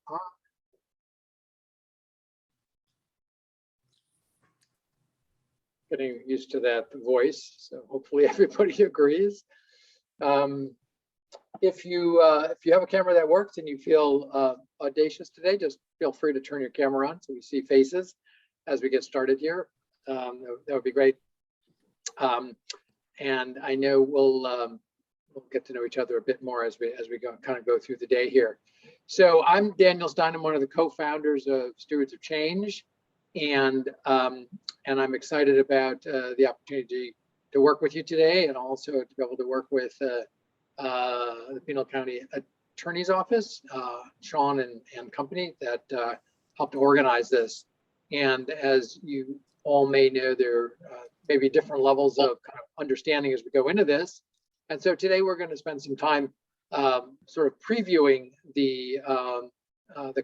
on. Getting used to that voice, so hopefully everybody agrees. If you have a camera that works and you feel audacious today, just feel free to turn your camera on so we see faces as we get started here. That would be great. And I know we'll get to know each other a bit more as we go through the day here. So I'm Daniel Stein. I'm one of the co-founders of Stewards of Change, and I'm excited about the opportunity to work with you today, and also to be able to work with the Pinal County Attorney's Office, Sean and company that helped organize this. And as you all may know, there may be different levels of kind of understanding as we go into this. And so today we're going to spend some time sort of previewing the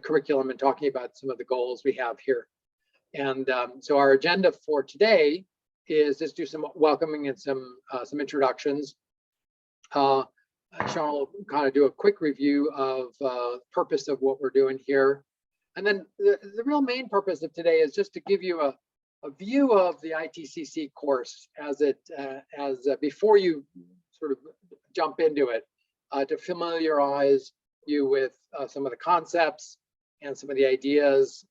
curriculum and talking about some of the goals we have here. And so our agenda for today is just do some welcoming and some introductions. Sean will kind of do a quick review of purpose of what we're doing here. And then the real main purpose of today is just to give you a view of the ITCC course as before you sort of jump into it, to familiarize you with some of the concepts and some of the ideas,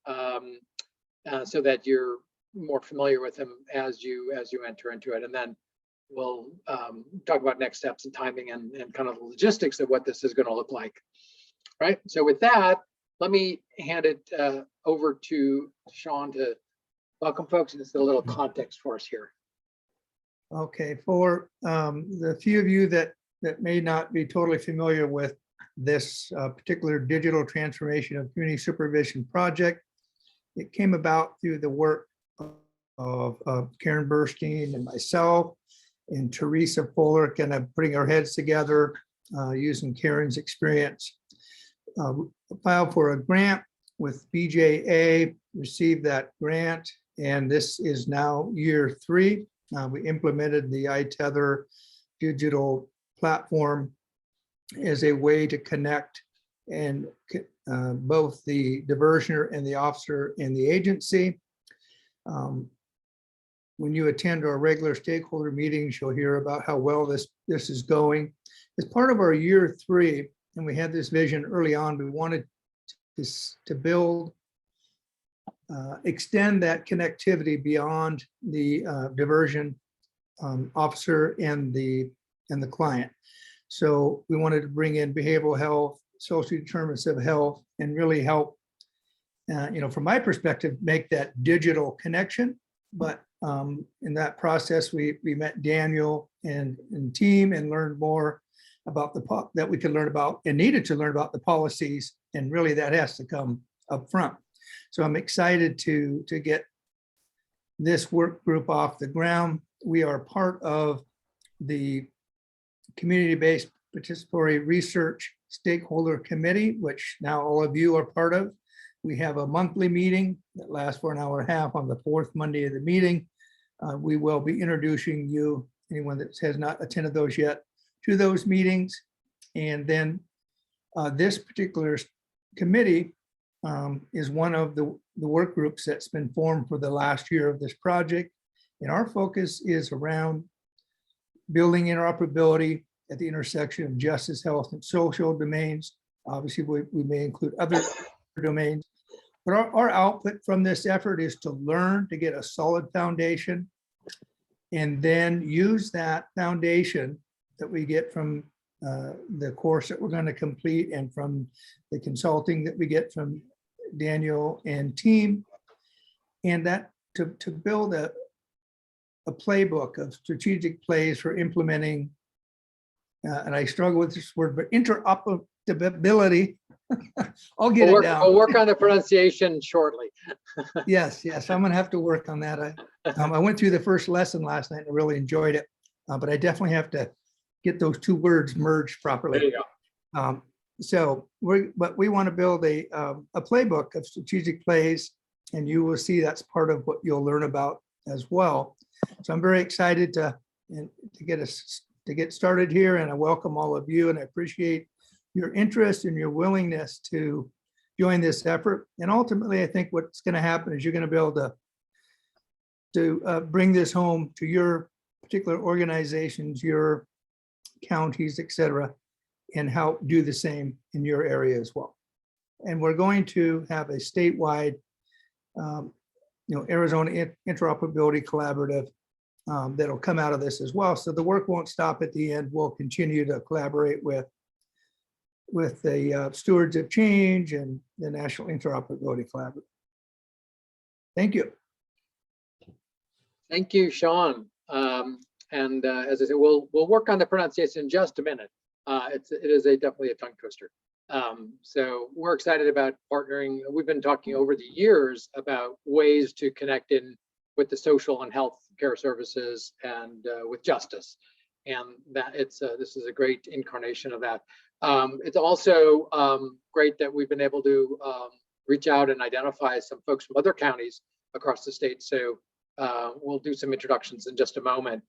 so that you're more familiar with them as you enter into it. And then we'll talk about next steps and timing and kind of the logistics of what this is going to look like. Right. So with that, let me hand it over to Sean to welcome folks, and just a little context for us here. Okay, for the few of you that may not be totally familiar with this particular digital transformation of community supervision project, it came about through the work of Karen Burstein and myself and Teresa Fuller, kind of putting our heads together using Karen's experience. Filed for a grant with BJA, received that grant, and this is now year 3. We implemented the iTether digital platform as a way to connect and both the diversioner and the officer and the agency. When you attend our regular stakeholder meetings, you'll hear about how well this is going. As part of our year 3, and we had this vision early on, we wanted to build, extend that connectivity beyond the diversion officer and the client. So we wanted to bring in behavioral health, social determinants of health, and really help, from my perspective, make that digital connection. But in that process, we met Daniel and team and learned more about that we could learn about and needed to learn about the policies, and really that has to come up front. So I'm excited to get this work group off the ground. We are part of the community-based participatory research stakeholder committee, which now all of you are part of. We have a monthly meeting that lasts for an hour and a half on the 4th Monday of the meeting. We will be introducing you, anyone that has not attended those yet, to those meetings. And then this particular committee is one of the work groups that's been formed for the last year of this project. And our focus is around building interoperability at the intersection of justice, health, and social domains. Obviously, we may include other domains, but our output from this effort is to learn, to get a solid foundation, and then use that foundation that we get from the course that we're going to complete and from the consulting that we get from Daniel and team, and that to build a playbook of strategic plays for implementing, and I struggle with this word, but interoperability. I'll get it down. We'll work on the pronunciation shortly. Yes, I'm going to have to work on that. I went through the first lesson last night and I really enjoyed it, but I definitely have to get those two words merged properly. There you go. So we want to build a playbook of strategic plays, and you will see that's part of what you'll learn about as well. So I'm very excited to get started here, and I welcome all of you, and I appreciate your interest and your willingness to join this effort. And ultimately, I think what's going to happen is you're going to be able to bring this home to your particular organizations, your counties, et cetera, and help do the same in your area as well. And we're going to have a statewide, Arizona Interoperability Collaborative that'll come out of this as well. So the work won't stop at the end. We'll continue to collaborate with the Stewards of Change and the National Interoperability Collaborative. Thank you. Thank you, Sean. As I said, we'll work on the pronunciation in just a minute. It is definitely a tongue twister. So we're excited about partnering. We've been talking over the years about ways to connect in with the social and health care services and with justice, and that this is a great incarnation of that. It's also great that we've been able to reach out and identify some folks from other counties across the state. So we'll do some introductions in just a moment.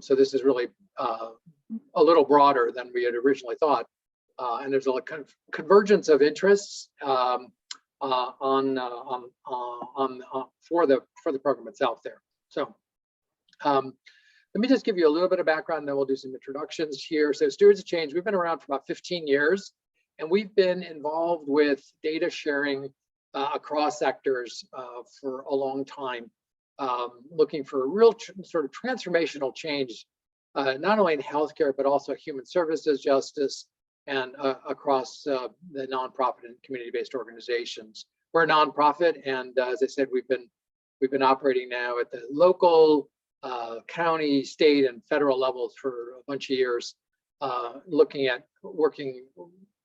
So this is really a little broader than we had originally thought, and there's a kind of convergence of interests for the program itself there. So let me just give you a little bit of background, then we'll do some introductions here. So Stewards of Change, we've been around for about 15 years, and we've been involved with data sharing across sectors for a long time, looking for real sort of transformational change, not only in healthcare, but also human services, justice, and across the nonprofit and community-based organizations. We're a nonprofit, and as I said, we've been operating now at the local, county, state, and federal levels for a bunch of years, looking at working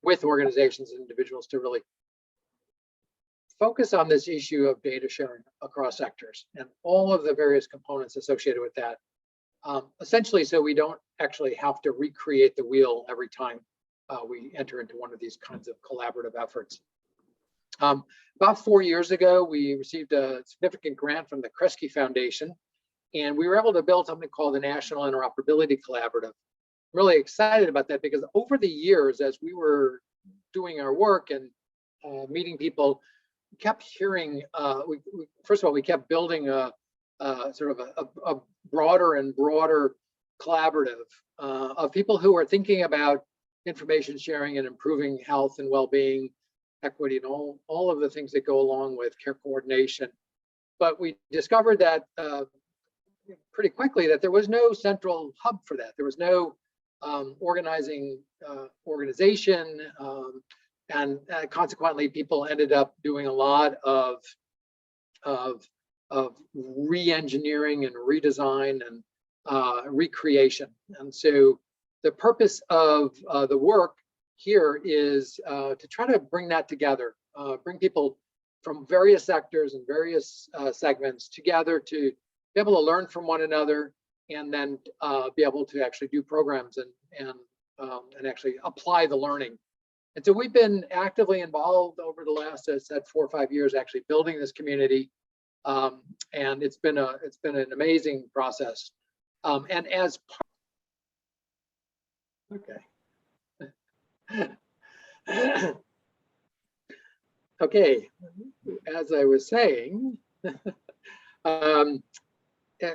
with organizations and individuals to really focus on this issue of data sharing across sectors and all of the various components associated with that, essentially so we don't actually have to recreate the wheel every time we enter into one of these kinds of collaborative efforts. About 4 years ago, we received a significant grant from the Kresge Foundation, and we were able to build something called the National Interoperability Collaborative. I'm really excited about that because over the years, as we were doing our work and meeting people, we kept hearing, first of all, we kept building a sort of a broader and broader collaborative of people who are thinking about information sharing and improving health and well-being, equity, and all of the things that go along with care coordination. But we discovered that pretty quickly that there was no central hub for that. There was no organizing organization, and consequently, people ended up doing a lot of re-engineering and redesign and recreation. And so the purpose of the work here is to try to bring that together, bring people from various sectors and various segments together to be able to learn from one another, and then be able to actually do programs and actually apply the learning. And so we've been actively involved over the last, as I said, 4 or 5 years, actually building this community, and it's been an amazing process. And as okay, as I was saying,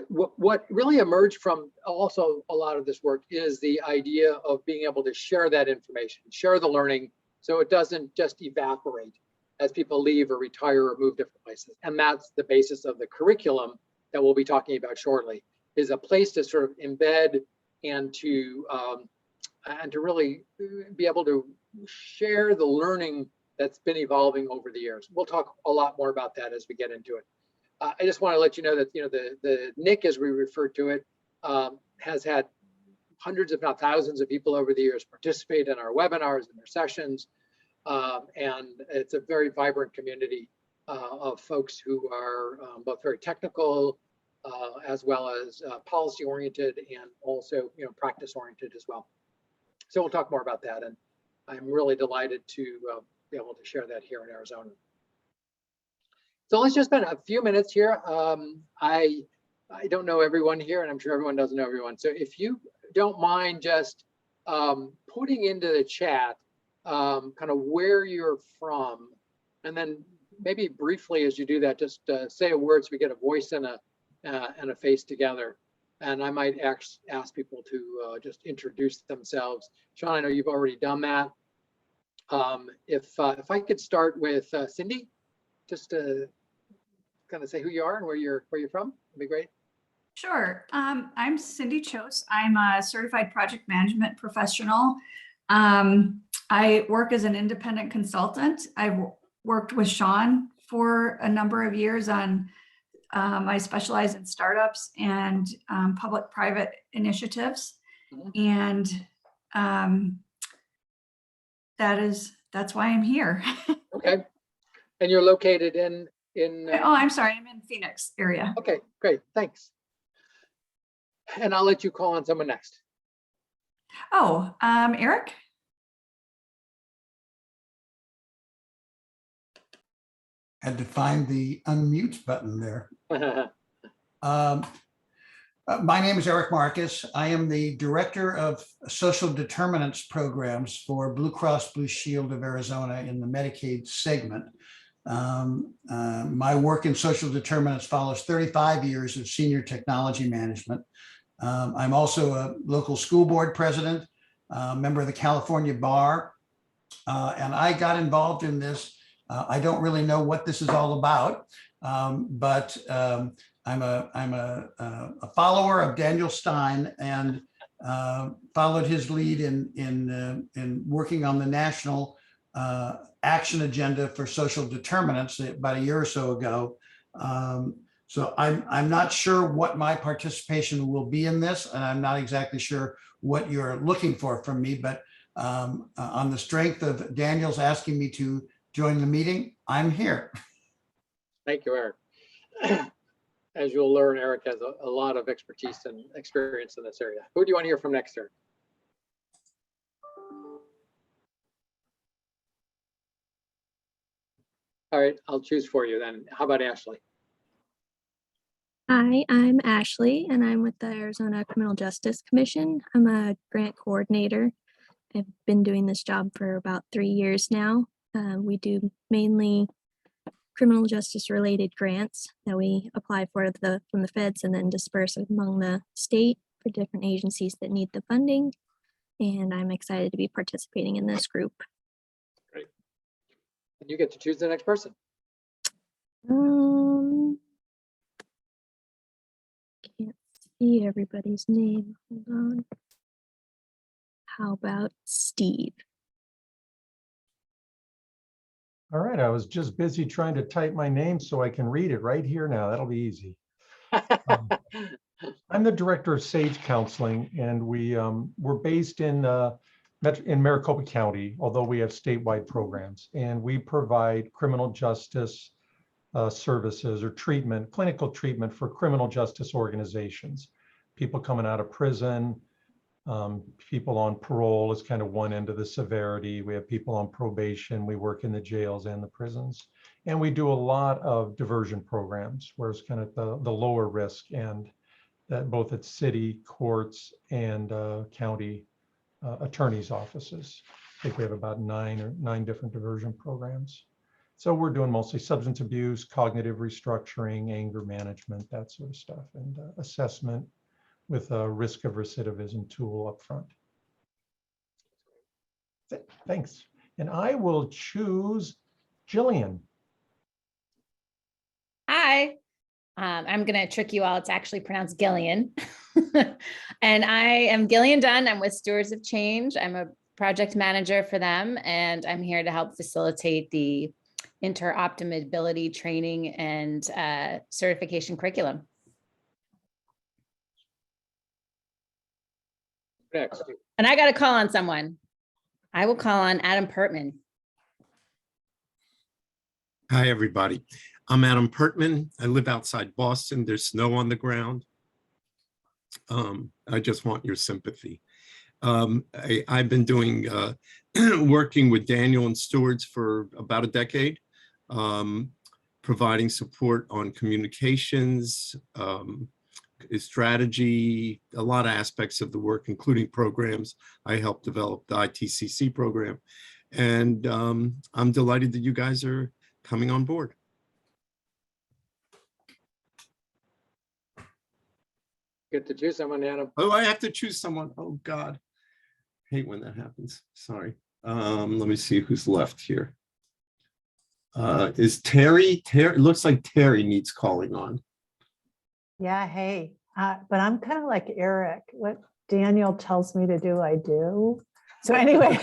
what really emerged from also a lot of this work is the idea of being able to share that information, share the learning, so it doesn't just evaporate as people leave or retire or move different places. And that's the basis of the curriculum that we'll be talking about shortly, is a place to sort of embed and to really be able to share the learning that's been evolving over the years. We'll talk a lot more about that as we get into it. I just want to let you know that the NIC, as we refer to it, has had hundreds, if not thousands, of people over the years participate in our webinars and their sessions, and it's a very vibrant community of folks who are both very technical as well as policy oriented, and also practice oriented as well. So we'll talk more about that, and I'm really delighted to be able to share that here in Arizona. So let's just spend a few minutes here. I don't know everyone here, and I'm sure everyone doesn't know everyone. So if you don't mind just putting into the chat kind of where you're from, And then maybe briefly as you do that, just say a word so we get a voice and a face together. And I might ask people to just introduce themselves. Sean, I know you've already done that. If I could start with Cindy, just to kind of say who you are and where you're from, it'd be great. Sure. I'm Cindy Chose. I'm a certified project management professional. I work as an independent consultant. I've worked with Sean for a number of years on, I specialize in startups and public-private initiatives. And that's why I'm here. Okay. And you're located in Oh, I'm sorry. I'm in Phoenix area. Okay, great. Thanks. And I'll let you call on someone next. Oh, Eric? Had to find the unmute button there. My name is Eric Marcus. I am the Director of Social Determinants Programs for Blue Cross Blue Shield of Arizona in the Medicaid segment. My work in social determinants follows 35 years of senior technology management. I'm also a local school board president, member of the California Bar, and I got involved in this. I don't really know what this is all about, but I'm a follower of Daniel Stein and followed his lead in working on the national action agenda for social determinants about a year or so ago. So I'm not sure what my participation will be in this, and I'm not exactly sure what you're looking for from me, but on the strength of Daniel's asking me to join the meeting, I'm here. Thank you, Eric. As you'll learn, Eric has a lot of expertise and experience in this area. Who do you want to hear from next, Eric? All right, I'll choose for you then. How about Ashley? Hi, I'm Ashley, and I'm with the Arizona Criminal Justice Commission. I'm a grant coordinator. I've been doing this job for about 3 years now. We do mainly criminal justice related grants that we apply for from the feds and then disperse among the state for different agencies that need the funding. And I'm excited to be participating in this group. Great. And you get to choose the next person. Can't see everybody's name. Hold on. How about Steve? All right, I was just busy trying to type my name so I can read it right here now. That'll be easy. I'm the director of SAGE Counseling, and we're based in Maricopa County, although we have statewide programs, and we provide criminal justice services or treatment, clinical treatment for criminal justice organizations, people coming out of prison, people on parole is kind of one end of the severity. We have people on probation. We work in the jails and the prisons. And we do a lot of diversion programs, where it's kind of the lower risk and that both at city courts and county attorneys' offices. I think we have about nine different diversion programs. So we're doing mostly substance abuse, cognitive restructuring, anger management, that sort of stuff, and assessment with a risk of recidivism tool up front. Thanks. And I will choose Jillian. Hi, I'm going to trick you all. It's actually pronounced Gillian. And I am Gillian Dunn. I'm with Stewards of Change. I'm a project manager for them, and I'm here to help facilitate the interoperability training and certification curriculum. Next. And I got to call on someone. I will call on Adam Pertman. Hi, everybody. I'm Adam Pertman. I live outside Boston. There's snow on the ground. I just want your sympathy. I've been doing working with Daniel and Stewards for about a decade, providing support on communications, strategy, a lot of aspects of the work, including programs. I helped develop the ITCC program. And I'm delighted that you guys are coming on board. Get to choose someone, Adam. Oh, I have to choose someone. Oh, God. Hate when that happens. Sorry. Let me see who's left here. Is Terry? Terry, looks like Terry needs calling on. Yeah, hey, but I'm kind of like Eric. What Daniel tells me to do, I do. So anyway,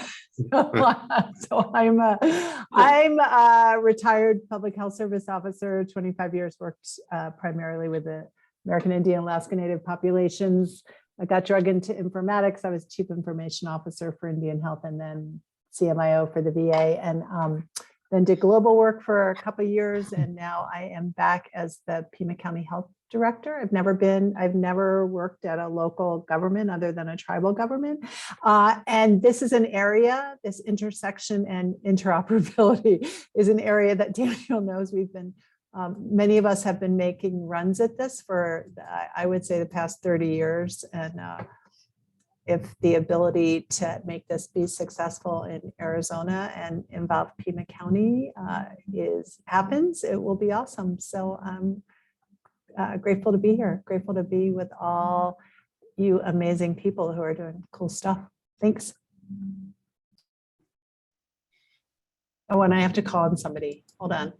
so I'm a retired public health service officer, 25 years, worked primarily with the American Indian, Alaska Native populations. I got drug into informatics. I was chief information officer for Indian Health and then CMIO for the VA, and then did global work for a couple of years. And now I am back as the Pima County Health Director. I've never worked at a local government other than a tribal government. And this is an area, this intersection and interoperability is an area that Daniel knows we've been, many of us have been making runs at this for, I would say, the past 30 years. And if the ability to make this be successful in Arizona and involve Pima County happens, it will be awesome. So I'm grateful to be here, grateful to be with all you amazing people who are doing cool stuff. Thanks. Oh, and I have to call on somebody. Hold on.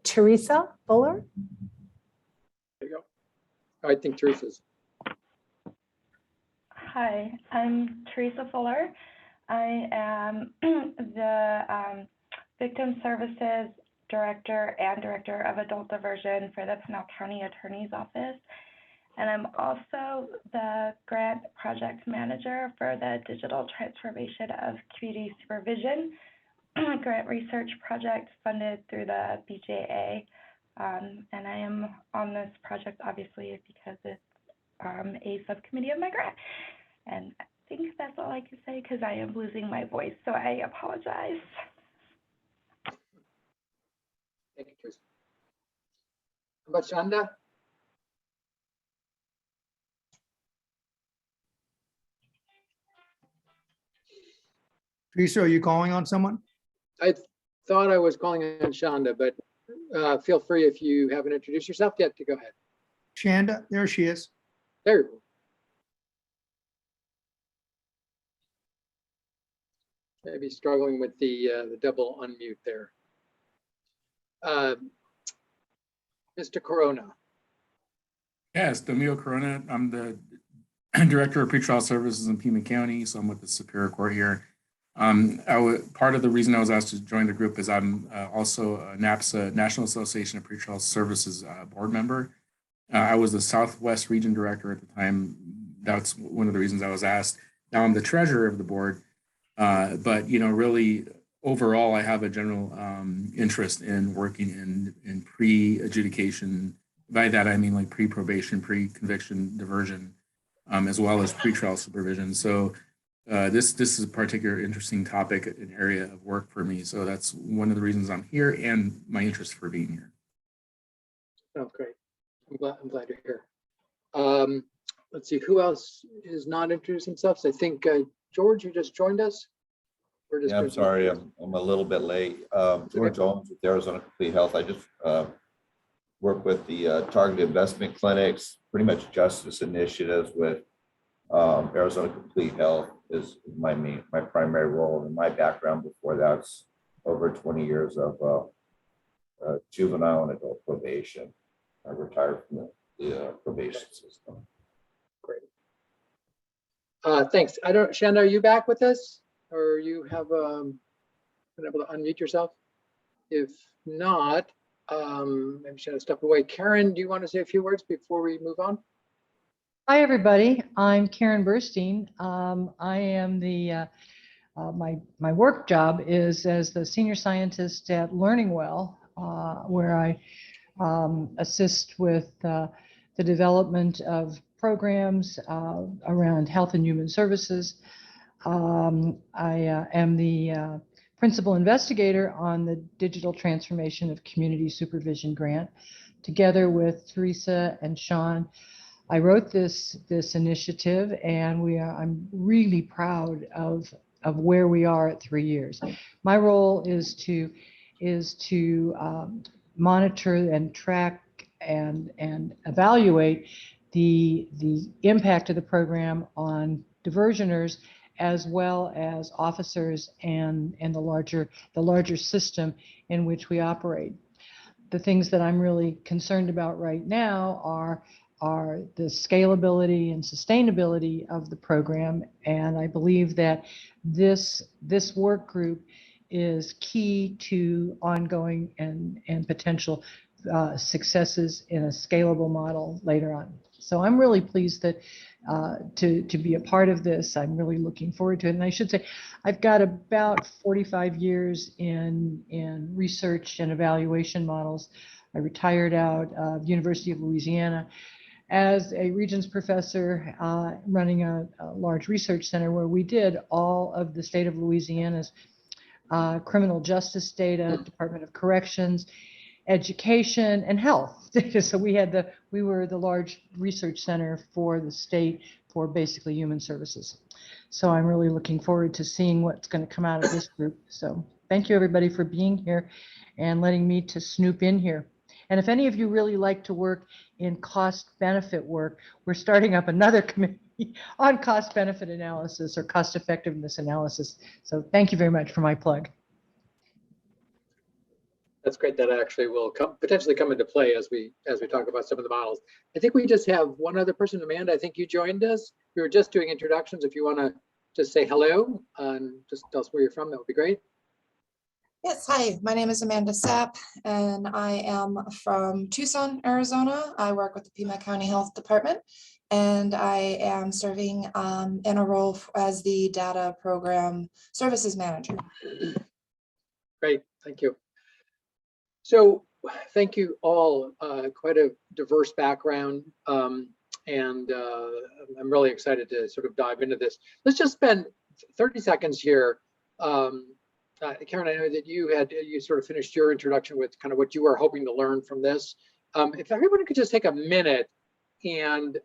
Teresa Fuller. There you go. I think Teresa's. Hi, I'm Teresa Fuller. I am the Victim Services Director and Director of Adult Diversion for the Pinal County Attorney's Office. And I'm also the Grant Project Manager for the Digital Transformation of Community Supervision grant research project funded through the BJA. And I am on this project, obviously, because it's a subcommittee of my grant. And I think that's all I can say because I am losing my voice, so I apologize. Thank you, Teresa. How about Shanda? Teresa, are you calling on someone? I thought I was calling on Shanda, but feel free if you haven't introduced yourself yet to go ahead. Shanda, there she is. There you go. Maybe struggling with the double unmute there. Mr. Corona. Yes, Domingo Corona. I'm the Director of Pretrial Services in Pima County, so I'm with the Superior Court here. Part of the reason I was asked to join the group is I'm also a NAPSA, National Association of Pretrial Services board member. I was the Southwest Region Director at the time. That's one of the reasons I was asked. Now I'm the treasurer of the board, but really overall, I have a general interest in working in pre-adjudication. By that, I mean like pre-probation, pre-conviction diversion, as well as pretrial supervision. So this is a particular interesting topic, an area of work for me. So that's one of the reasons I'm here and my interest for being here. Oh, great. I'm glad you're here. Let's see, who else is not introducing themselves? I think George, you just joined us. Yeah, I'm sorry, I'm a little bit late. George Owens with Arizona Complete Health. I just work with the targeted investment clinics, pretty much justice initiatives with Arizona Complete Health is my primary role. And my background before that's over 20 years of juvenile and adult probation. I retired from the probation system. Great. Thanks. Shanda, are you back with us? Or you have been able to unmute yourself? If not, maybe should have stepped away. Karen, do you want to say a few words before we move on? Hi, everybody. I'm Karen Burstein. I am the, my work job is as the senior scientist at Learning Well, where I assist with the development of programs around health and human services. I am the principal investigator on the Digital Transformation of Community Supervision grant. Together with Teresa and Sean, I wrote this initiative, and I'm really proud of of where we are at 3 years. My role is to monitor and track and evaluate the impact of the program on diversioners as well as officers and the larger system in which we operate. The things that I'm really concerned about right now are the scalability and sustainability of the program. And I believe that this work group is key to ongoing and potential successes in a scalable model later on. So I'm really pleased that to be a part of this. I'm really looking forward to it. And I should say, I've got about 45 years in research and evaluation models. I retired out of University of Louisiana as a Regents professor, running a large research center where we did all of the state of Louisiana's criminal justice data, Department of Corrections, education, and health. So we were the large research center for the state for basically human services. So I'm really looking forward to seeing what's going to come out of this group. So thank you everybody for being here and letting me to snoop in here. And if any of you really like to work in cost benefit work, we're starting up another committee on cost benefit analysis or cost effectiveness analysis. So thank you very much for my plug. That's great. That actually will potentially come into play as we talk about some of the models. I think we just have one other person. Amanda, I think you joined us. We were just doing introductions. If you want to just say hello and just tell us where you're from, that would be great. Yes, hi, my name is Amanda Sapp, and I am from Tucson, Arizona. I work with the Pima County Health Department, and I am serving in a role as the Data Program Services Manager. Great, thank you. So thank you all, quite a diverse background, and I'm really excited to sort of dive into this. Let's just spend 30 seconds here. Karen, I know that you sort of finished your introduction with kind of what you were hoping to learn from this. If everyone could just take a minute and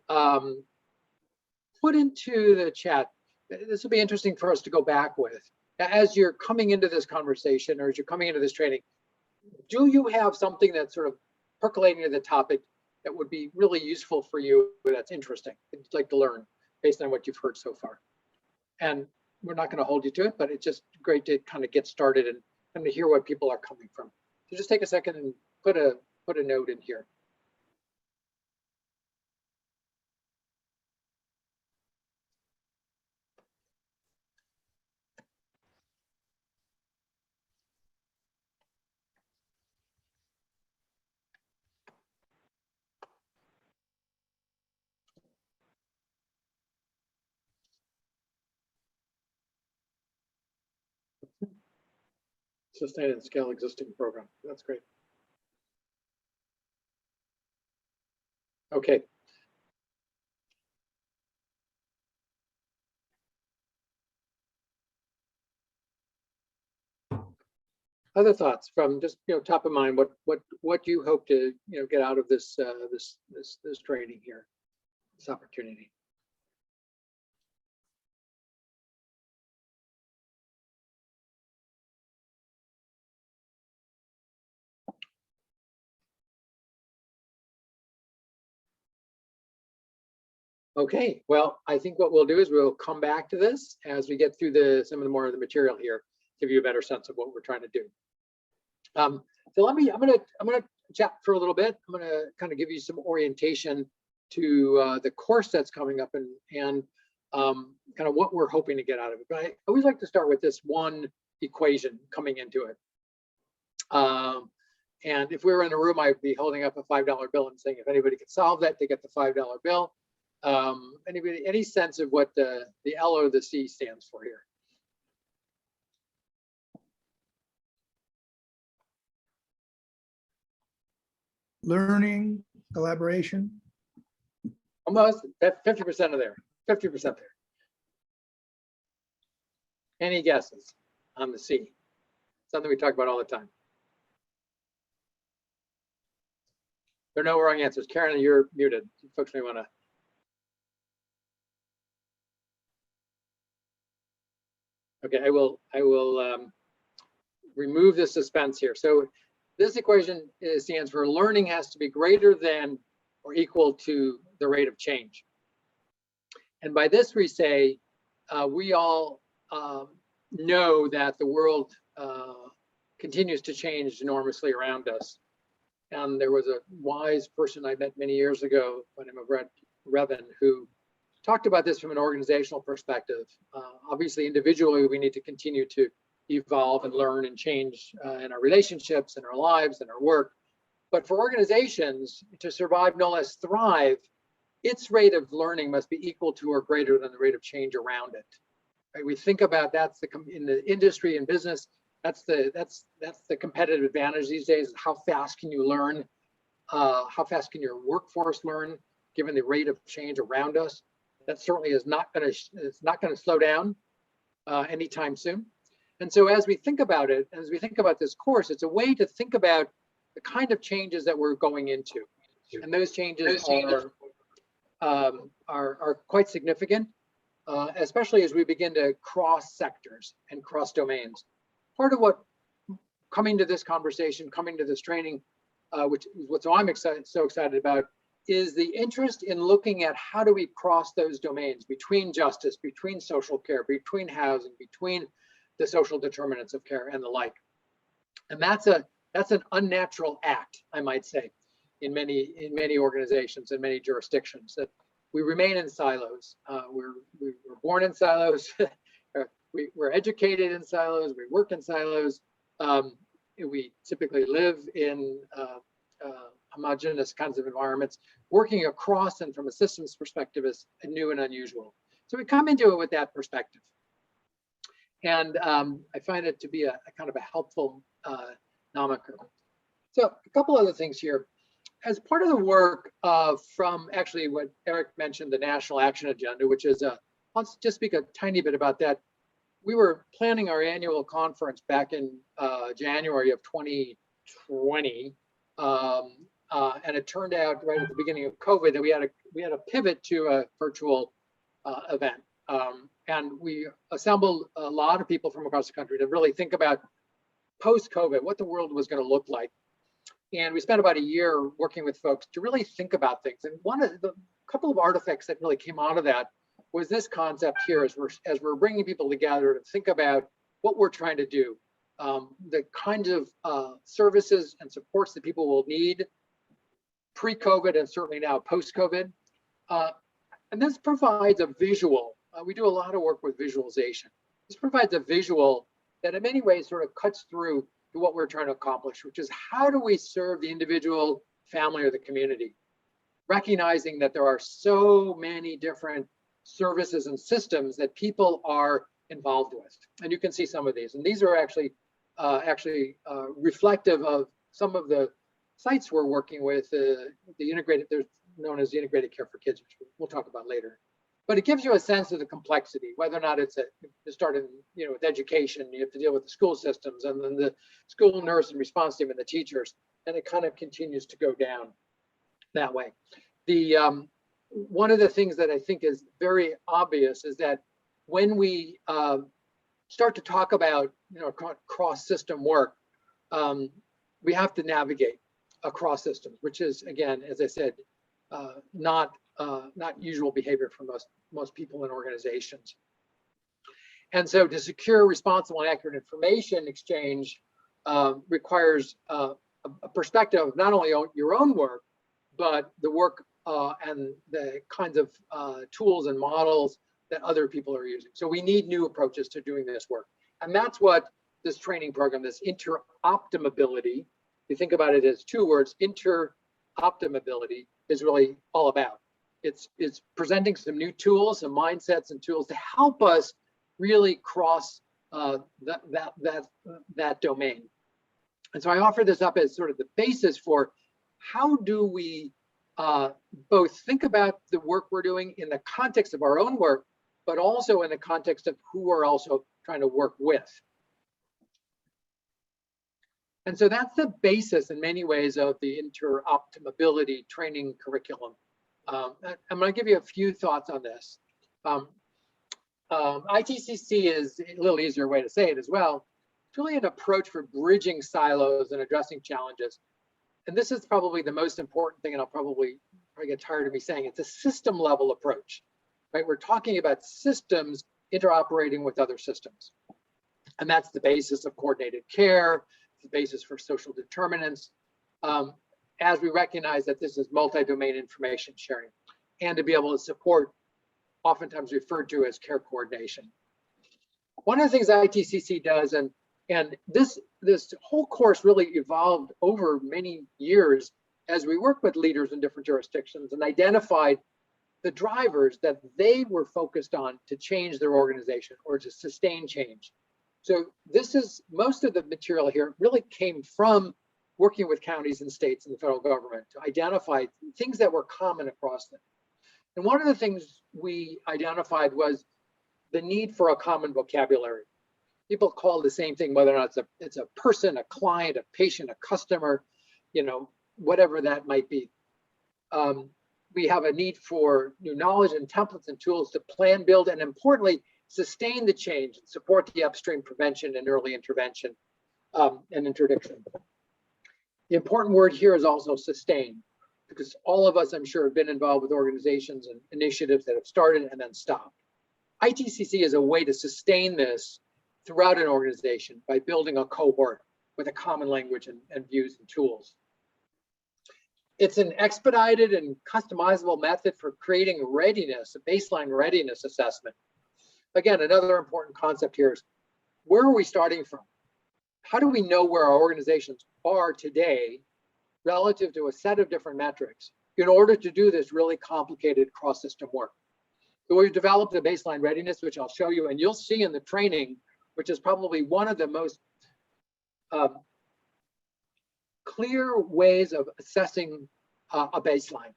put into the chat, this will be interesting for us to go back with. As you're coming into this conversation or as you're coming into this training, do you have something that's sort of percolating to the topic that would be really useful for you, that's interesting, that you'd like to learn based on what you've heard so far? And we're not going to hold you to it, but it's just great to kind of get started and to hear what people are coming from. So just take a second and put a note in here. Sustain and scale existing program. That's great. Okay. Other thoughts from just top of mind, what you hope to get out of this this training here, this opportunity. Okay, well, I think what we'll do is we'll come back to this as we get through some of the more of the material here, give you a better sense of what we're trying to do. So I'm gonna chat for a little bit. I'm gonna kind of give you some orientation to the course that's coming up and kind of what we're hoping to get out of it. But I always like to start with this one equation coming into it. And if we were in a room, I'd be holding up a $5 bill and saying, if anybody could solve that, they get the $5 bill. Any sense of what the L or the C stands for here? Learning, collaboration. Almost 50% of there, 50% there. Any guesses on the C? Something we talk about all the time. There are no wrong answers. Karen, you're muted. Folks may want to. Okay, I will remove the suspense here. So this equation stands for learning has to be greater than or equal to the rate of change. And by this we say, we all know that the world continues to change enormously around us. And there was a wise person I met many years ago by the name of Revan, who talked about this from an organizational perspective. Obviously, individually, we need to continue to evolve and learn and change in our relationships, in our lives, in our work. But for organizations to survive, no less thrive, its rate of learning must be equal to or greater than the rate of change around it. Right? We think about that's in the industry and business. That's the competitive advantage these days. How fast can you learn? How fast can your workforce learn, given the rate of change around us? That certainly is not going to slow down anytime soon. And so, as we think about it, as we think about this course, it's a way to think about the kind of changes that we're going into, and those changes are quite significant, especially as we begin to cross sectors and cross domains. Part of what coming to this conversation, coming to this training, which is what I'm so excited about, is the interest in looking at how do we cross those domains between justice, between social care, between housing, between the social determinants of care and the like. And that's an unnatural act, I might say, in many organizations and many jurisdictions, that we remain in silos. We're born in silos. We're educated in silos. We work in silos. We typically live in homogeneous kinds of environments. Working across and from a systems perspective is new and unusual. So we come into it with that perspective. And I find it to be a kind of a helpful nomenclature. So a couple other things here. As part of the work from actually what Eric mentioned, the National Action Agenda, which is I'll just speak a tiny bit about that. We were planning our annual conference back in January of 2020. And it turned out right at the beginning of COVID that we had a pivot to a virtual event. And we assembled a lot of people from across the country to really think about post-COVID, what the world was going to look like. And we spent about a year working with folks to really think about things. And one of the couple of artifacts that really came out of that was this concept here, as we're bringing people together to think about what we're trying to do, the kind of services and supports that people will need pre-COVID and certainly now post-COVID. And this provides a visual. We do a lot of work with visualization. This provides a visual that in many ways sort of cuts through to what we're trying to accomplish, which is how do we serve the individual, family, or the community, recognizing that there are so many different services and systems that people are involved with. And you can see some of these. And these are actually reflective of some of the sites we're working with, the integrated, they're known as the integrated care for kids, which we'll talk about later. But it gives you a sense of the complexity, whether or not it's to start in, with education, you have to deal with the school systems and then the school nurse and response team and the teachers, and it kind of continues to go down that way. The one of the things that I think is very obvious is that when we start to talk about cross-system work, we have to navigate across systems, which is, again, as I said, not usual behavior for most people in organizations. And so to secure responsible and accurate information exchange requires a perspective of not only your own work, but the work and the kinds of tools and models that other people are using. So we need new approaches to doing this work. And that's what this training program, this interoptimability, you think about it as two words, interoptimability, is really all about. It's presenting some new tools, some mindsets and tools to help us really cross that domain. And so I offer this up as sort of the basis for how do we both think about the work we're doing in the context of our own work, but also in the context of who we're also trying to work with. And so that's the basis in many ways of the interoptimability training curriculum. I'm going to give you a few thoughts on this. ITCC is a little easier way to say it as well. It's really an approach for bridging silos and addressing challenges. And this is probably the most important thing, and I'll probably get tired of me saying it's a system level approach, right? We're talking about systems interoperating with other systems. And that's the basis of coordinated care, the basis for social determinants, as we recognize that this is multi-domain information sharing, and to be able to support, oftentimes referred to as care coordination. One of the things ITCC does, and this whole course really evolved over many years as we worked with leaders in different jurisdictions and identified the drivers that they were focused on to change their organization or to sustain change. So this is, most of the material here really came from working with counties and states and the federal government to identify things that were common across them. And one of the things we identified was the need for a common vocabulary. People call the same thing, whether or not it's a person, a client, a patient, a customer, you know, whatever that might be. We have a need for new knowledge and templates and tools to plan, build, and importantly, sustain the change and support the upstream prevention and early intervention and interdiction. The important word here is also sustain, because all of us, I'm sure, have been involved with organizations and initiatives that have started and then stopped. ITCC is a way to sustain this throughout an organization by building a cohort with a common language and views and tools. It's an expedited and customizable method for creating readiness, a baseline readiness assessment. Again, another important concept here is, where are we starting from? How do we know where our organizations are today relative to a set of different metrics in order to do this really complicated cross-system work? So we've developed a baseline readiness, which I'll show you, and you'll see in the training, which is probably one of the most clear ways of assessing a baseline,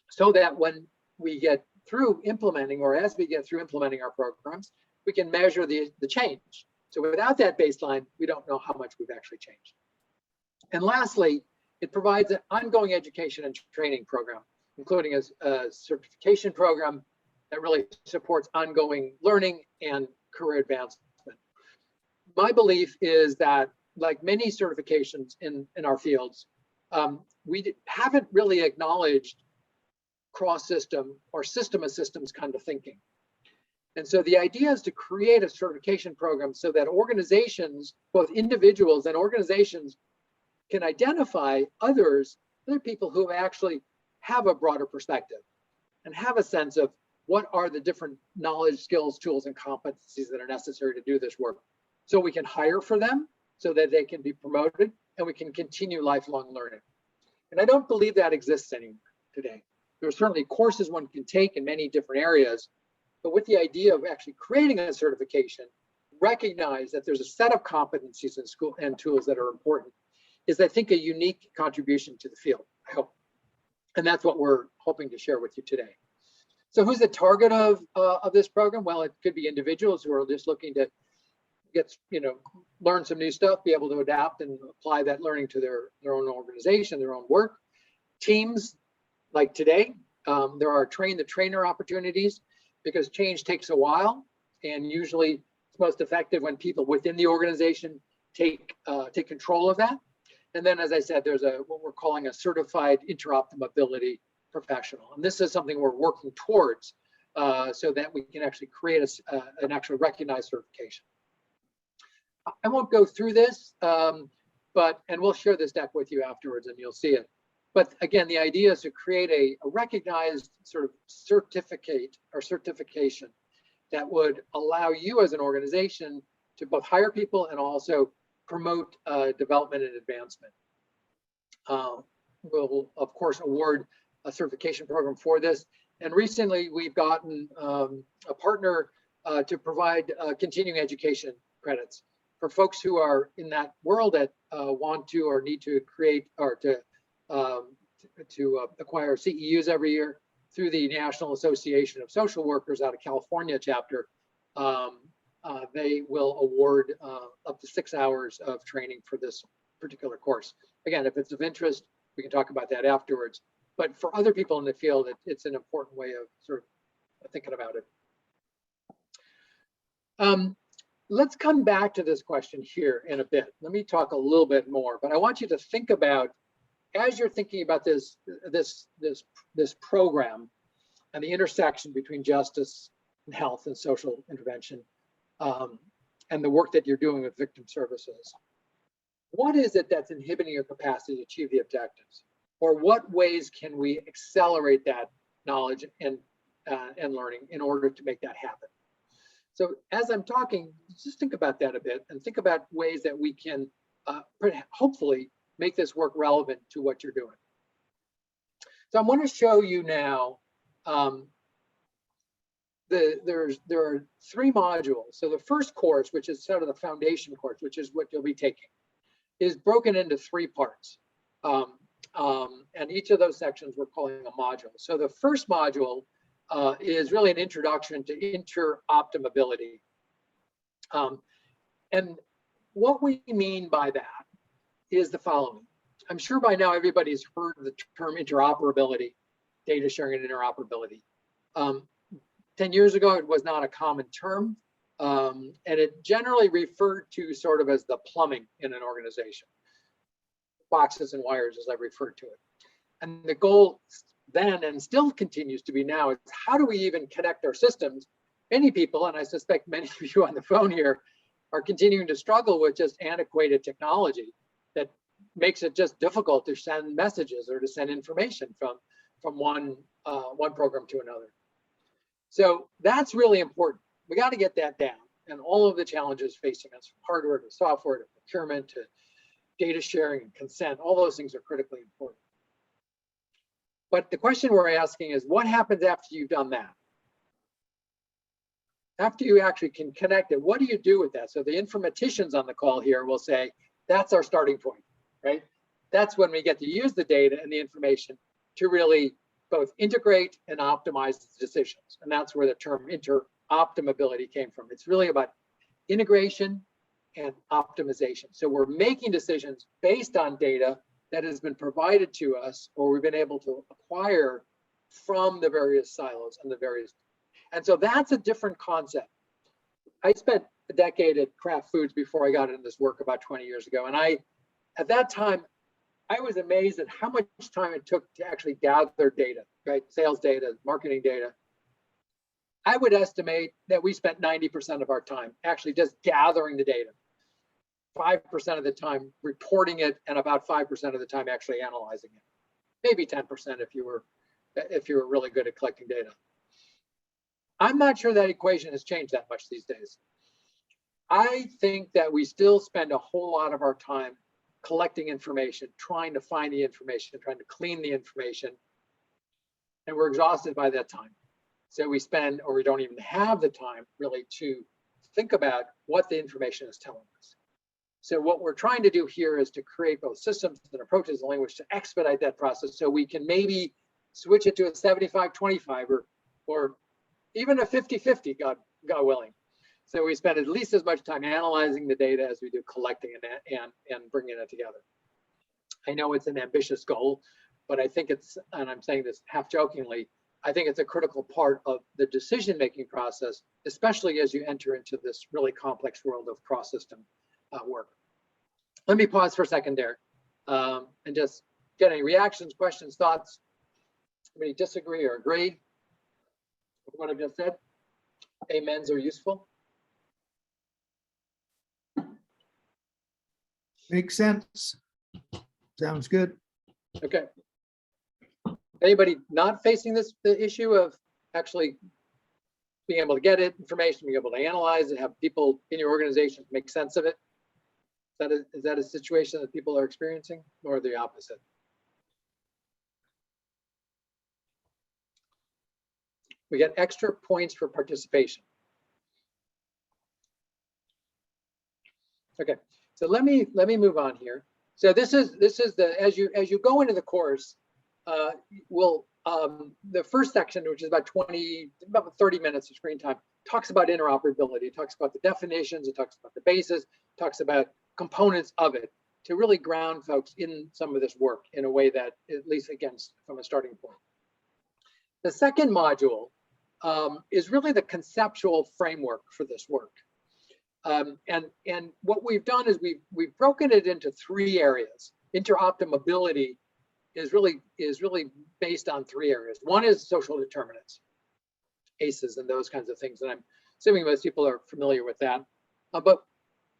so that when we get through implementing, or as we get through implementing our programs, we can measure the change. So without that baseline, we don't know how much we've actually changed. And lastly, it provides an ongoing education and training program, including a certification program that really supports ongoing learning and career advancement. My belief is that, like many certifications in our fields, we haven't really acknowledged cross-system or system of systems kind of thinking. And so the idea is to create a certification program so that organizations, both individuals and organizations, can identify other people who actually have a broader perspective and have a sense of what are the different knowledge, skills, tools, and competencies that are necessary to do this work. So we can hire for them so that they can be promoted and we can continue lifelong learning. And I don't believe that exists anymore today. There are certainly courses one can take in many different areas, but with the idea of actually creating a certification, recognize that there's a set of competencies in school and tools that are important, is, I think, a unique contribution to the field, I hope. And that's what we're hoping to share with you today. So who's the target of this program? Well, it could be individuals who are just looking to get, learn some new stuff, be able to adapt and apply that learning to their own organization, their own work. Teams, like today, there are train the trainer opportunities, because change takes a while, and usually it's most effective when people within the organization take control of that. And then, as I said, there's what we're calling a certified interoperability professional, and this is something we're working towards so that we can actually create an actual recognized certification. I won't go through this, and we'll share this deck with you afterwards, and you'll see it. But again, the idea is to create a recognized sort of certificate or certification that would allow you as an organization to both hire people and also promote development and advancement. We'll, of course, award a certification program for this. And recently, we've gotten a partner to provide continuing education credits for folks who are in that world that want to or need to create or to acquire CEUs every year through the National Association of Social Workers out of California chapter. They will award up to 6 hours of training for this particular course. Again, if it's of interest, we can talk about that afterwards. But for other people in the field, it's an important way of sort of thinking about it. Let's come back to this question here in a bit. Let me talk a little bit more, but I want you to think about, as you're thinking about this program and the intersection between justice and health and social intervention, and the work that you're doing with victim services, what is it that's inhibiting your capacity to achieve the objectives? Or what ways can we accelerate that knowledge and learning in order to make that happen? So as I'm talking, just think about that a bit and think about ways that we can hopefully make this work relevant to what you're doing. So I want to show you now, there are 3 modules. So the first course, which is sort of the foundation course, which is what you'll be taking, is broken into 3 parts. And each of those sections we're calling a module. So the first module is really an introduction to interoperability. And what we mean by that is the following. I'm sure by now everybody's heard the term interoperability, data sharing and interoperability. 10 years ago, it was not a common term, and it generally referred to sort of as the plumbing in an organization. Boxes and wires, as I referred to it. And the goal then, and still continues to be now, is how do we even connect our systems? Many people, and I suspect many of you on the phone here, are continuing to struggle with just antiquated technology that makes it just difficult to send messages or to send information from one program to another. So that's really important. We got to get that down, and all of the challenges facing us, from hardware to software to procurement to data sharing and consent, all those things are critically important. But the question we're asking is, what happens after you've done that? After you actually can connect it, what do you do with that? So the informaticians on the call here will say, that's our starting point, right? That's when we get to use the data and the information to really both integrate and optimize the decisions. And that's where the term interoperability came from. It's really about integration and optimization. So we're making decisions based on data that has been provided to us, or we've been able to acquire from the various silos and the various. And so that's a different concept. I spent a decade at Kraft Foods before I got into this work about 20 years ago. And at that time, I was amazed at how much time it took to actually gather data, right? Sales data, marketing data. I would estimate that we spent 90% of our time actually just gathering the data. 5% of the time reporting it, and about 5% of the time actually analyzing it. Maybe 10% if you were really good at collecting data. I'm not sure that equation has changed that much these days. I think that we still spend a whole lot of our time collecting information, trying to find the information, trying to clean the information, and we're exhausted by that time. So we spend, or we don't even have the time really to think about what the information is telling us. So what we're trying to do here is to create both systems and approaches in language to expedite that process, so we can maybe switch it to a 75-25 or even a 50-50, God willing. So we spend at least as much time analyzing the data as we do collecting and bringing it together. I know it's an ambitious goal, but I think it's, and I'm saying this half jokingly, I think it's a critical part of the decision-making process, especially as you enter into this really complex world of cross-system work. Let me pause for a second there and just get any reactions, questions, thoughts. Anybody disagree or agree with what I've just said? Amens are useful. Makes sense. Sounds good. Okay. Anybody not facing the issue of actually being able to get it, information, being able to analyze it, have people in your organization make sense of it? Is that a situation that people are experiencing, or the opposite? We get extra points for participation. Okay, so let me move on here. So this is the, as you go into the course, the first section, which is about 30 minutes of screen time, talks about interoperability. It talks about the definitions, it talks about the basis, it talks about components of it, to really ground folks in some of this work in a way that, at least again, from a starting point. The second module is really the conceptual framework for this work. And what we've done is we've broken it into 3 areas. Interoperability is really based on 3 areas. One is social determinants, ACEs and those kinds of things. And I'm assuming most people are familiar with that. But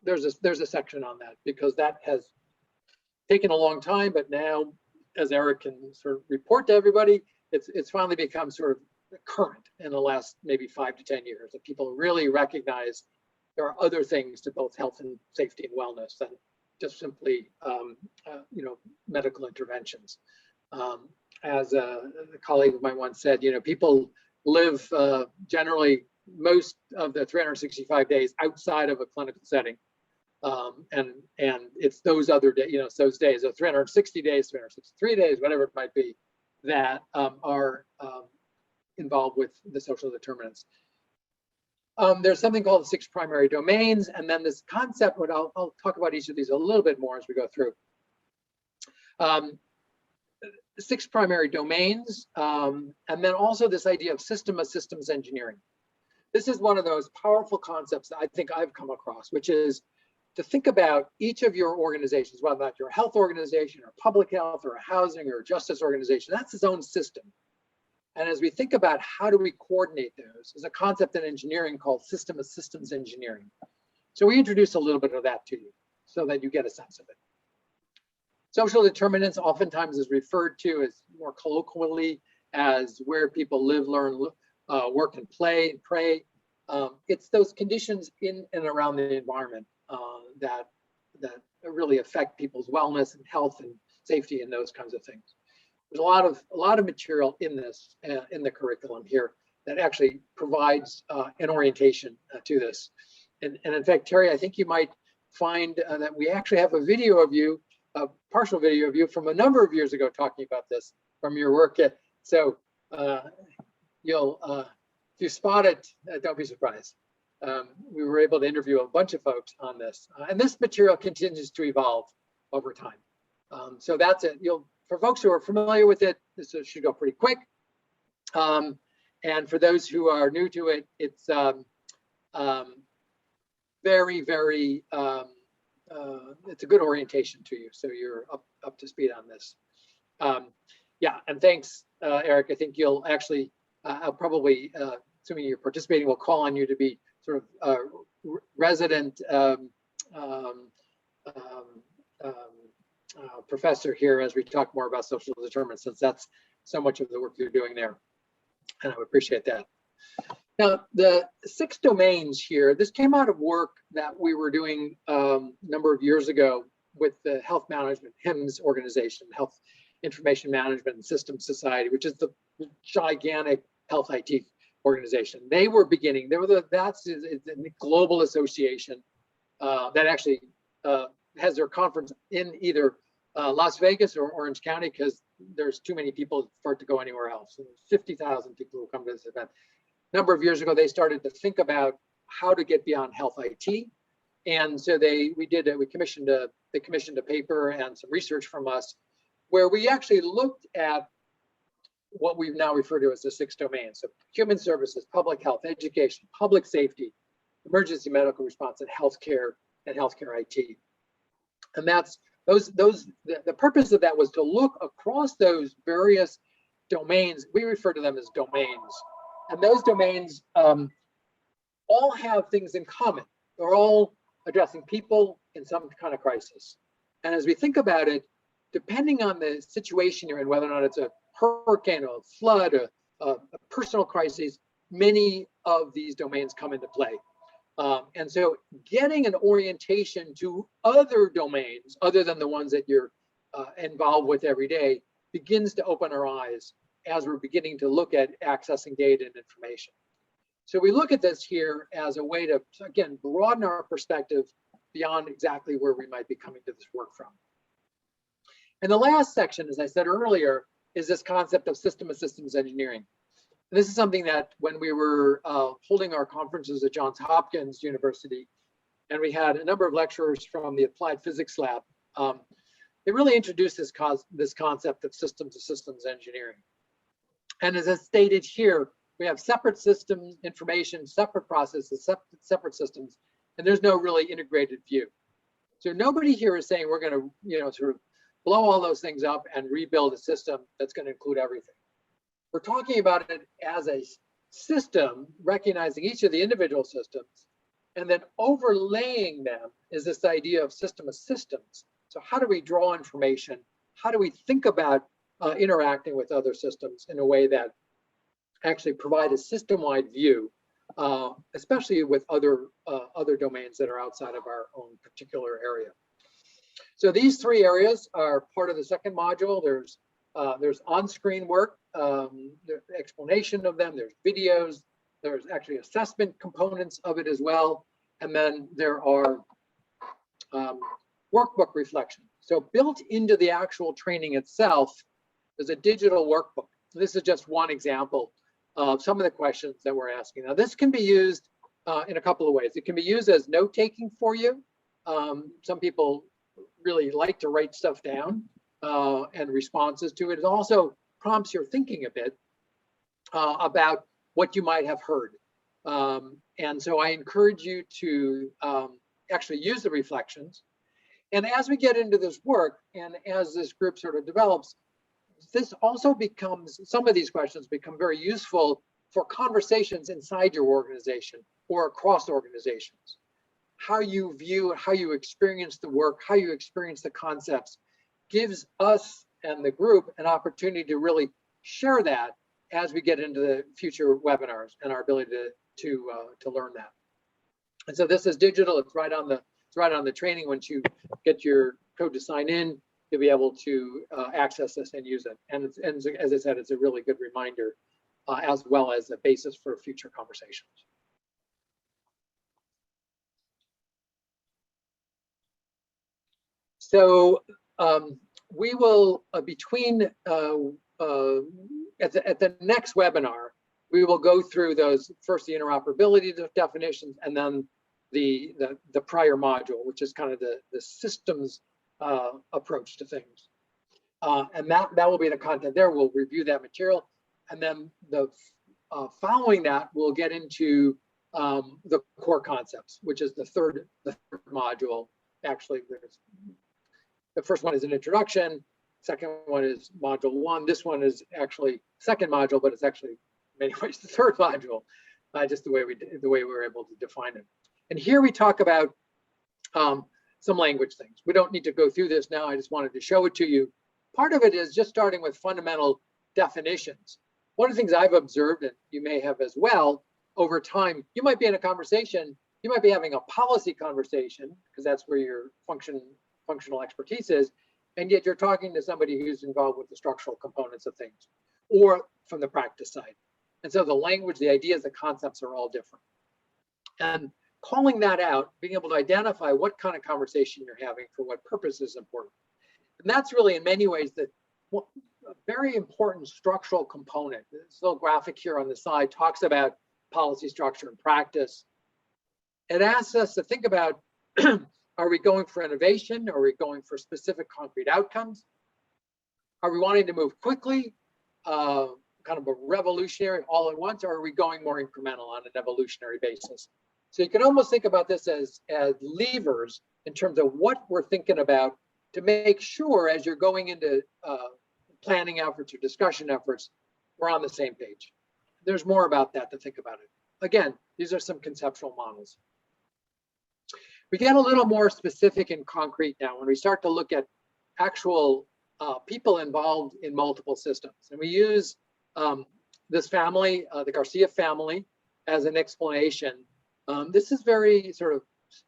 there's a section on that because that has taken a long time, but now, as Eric can sort of report to everybody, it's finally become sort of current in the last maybe 5 to 10 years, that people really recognize there are other things to both health and safety and wellness than just simply medical interventions. As a colleague of mine once said, people live generally most of the 365 days outside of a clinical setting. And it's those other days, those days of 360 days, 363 days, whatever it might be, that are involved with the social determinants. There's something called the 6 primary domains, and then this concept, what I'll talk about each of these a little bit more as we go through. 6 primary domains, and then also this idea of systems engineering. This is one of those powerful concepts that I think I've come across, which is to think about each of your organizations, whether or not you're a health organization or public health or a housing or a justice organization, that's its own system. And as we think about how do we coordinate those, there's a concept in engineering called systems engineering. So we introduce a little bit of that to you so that you get a sense of it. Social determinants oftentimes is referred to as more colloquially as where people live, learn, work and play and pray. It's those conditions in and around the environment that really affect people's wellness and health and safety and those kinds of things. There's a lot of material in this in the curriculum here that actually provides an orientation to this. And in fact, Terry, I think you might find that we actually have a video of you, a partial video of you from a number of years ago talking about this from your work. So you'll, if you spot it, don't be surprised. We were able to interview a bunch of folks on this, and this material continues to evolve over time. So that's it. For folks who are familiar with it, this should go pretty quick. And for those who are new to it, it's very, very, it's a good orientation to you. So you're up to speed on this. Yeah, and thanks, Eric. I think you'll actually, I'll probably, assuming you're participating, we'll call on you to be sort of resident professor here as we talk more about social determinants, since that's so much of the work you're doing there. And I would appreciate that. Now, the 6 domains here, this came out of work that we were doing a number of years ago with the Health Management, HIMSS organization, Health Information Management and Systems Society, which is the gigantic health IT organization. They were beginning, that's a global association that actually has their conference in either Las Vegas or Orange County, because there's too many people for it to go anywhere else. So there's 50,000 people who come to this event. A number of years ago, they started to think about how to get beyond health IT. And so they commissioned a paper and some research from us where we actually looked at what we've now referred to as the 6 domains. So human services, public health, education, public safety, emergency medical response, and healthcare IT. And that's the purpose of that was to look across those various domains. We refer to them as domains. And those domains all have things in common. They're all addressing people in some kind of crisis. And as we think about it, depending on the situation you're in, whether or not it's a hurricane, or a flood, a personal crisis, many of these domains come into play. And so getting an orientation to other domains, other than the ones that you're involved with every day, begins to open our eyes as we're beginning to look at accessing data and information. So we look at this here as a way to, again, broaden our perspective beyond exactly where we might be coming to this work from. And the last section, as I said earlier, is this concept of systems engineering. And this is something that when we were holding our conferences at Johns Hopkins University, and we had a number of lecturers from the Applied Physics Lab, they really introduced this concept of systems engineering. And as I stated here, we have separate systems, information, separate processes, separate systems, and there's no really integrated view. So nobody here is saying we're going to, sort of blow all those things up and rebuild a system that's going to include everything. We're talking about it as a system, recognizing each of the individual systems, and then overlaying them is this idea of system of systems. So how do we draw information? How do we think about interacting with other systems in a way that actually provide a system-wide view, especially with other domains that are outside of our own particular area. So these three areas are part of the second module. There's on-screen work, the explanation of them, there's videos, there's actually assessment components of it as well. And then there are workbook reflections. So built into the actual training itself is a digital workbook. This is just one example of some of the questions that we're asking. Now, this can be used in a couple of ways. It can be used as note-taking for you. Some people really like to write stuff down and responses to it. It also prompts your thinking a bit about what you might have heard. And so I encourage you to actually use the reflections. And as we get into this work and as this group sort of develops, this also becomes, some of these questions become very useful for conversations inside your organization or across organizations. How you view, how you experience the work, how you experience the concepts gives us and the group an opportunity to really share that as we get into the future webinars and our ability to learn that. And so this is digital. It's right on the training. Once you get your code to sign in, you'll be able to access this and use it. And as I said, it's a really good reminder as well as a basis for future conversations. So we will, between, at the next webinar, we will go through those, first the interoperability definitions, and then the prior module, which is kind of the systems approach to things. And that will be the content there. We'll review that material. And then following that, we'll get into the core concepts, which is the third module. Actually, the first one is an introduction. Second one is module 1. This one is actually second module, but it's actually in many ways the third module, just the way we were able to define it. And here we talk about some language things. We don't need to go through this now. I just wanted to show it to you. Part of it is just starting with fundamental definitions. One of the things I've observed, and you may have as well, over time, you might be in a conversation, you might be having a policy conversation, because that's where your functional expertise is, and yet you're talking to somebody who's involved with the structural components of things, or from the practice side. And so the language, the ideas, the concepts are all different. And calling that out, being able to identify what kind of conversation you're having for what purpose is important. And that's really in many ways a very important structural component. This little graphic here on the side talks about policy structure and practice. It asks us to think about, are we going for innovation? Are we going for specific concrete outcomes? Are we wanting to move quickly, kind of a revolutionary all at once, or are we going more incremental on an evolutionary basis? So you can almost think about this as levers in terms of what we're thinking about to make sure as you're going into planning efforts or discussion efforts, we're on the same page. There's more about that to think about it. Again, these are some conceptual models. We get a little more specific and concrete now when we start to look at actual people involved in multiple systems. And we use this family, the Garcia family, as an explanation. This is very sort of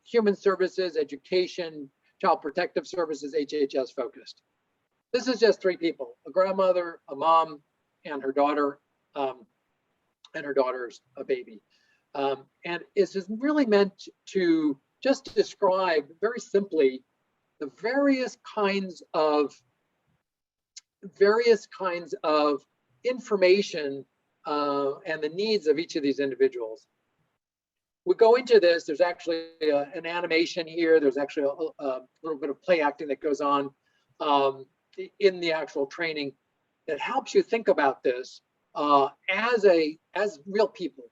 human services, education, child protective services, HHS focused. This is just 3 people, a grandmother, a mom, and her daughter, and her daughter's a baby. And it's really meant to just describe very simply the various kinds of information and the needs of each of these individuals. We go into this, there's actually an animation here, there's actually a little bit of play acting that goes on in the actual training that helps you think about this as real people.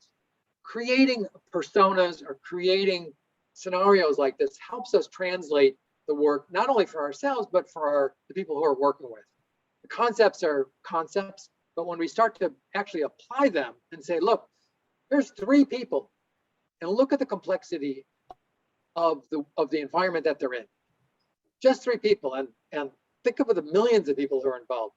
Creating personas or creating scenarios like this helps us translate the work, not only for ourselves, but for the people who are working with. The concepts are concepts, but when we start to actually apply them and say, look, there's 3 people, and look at the complexity of the environment that they're in. Just 3 people, and think of the millions of people who are involved.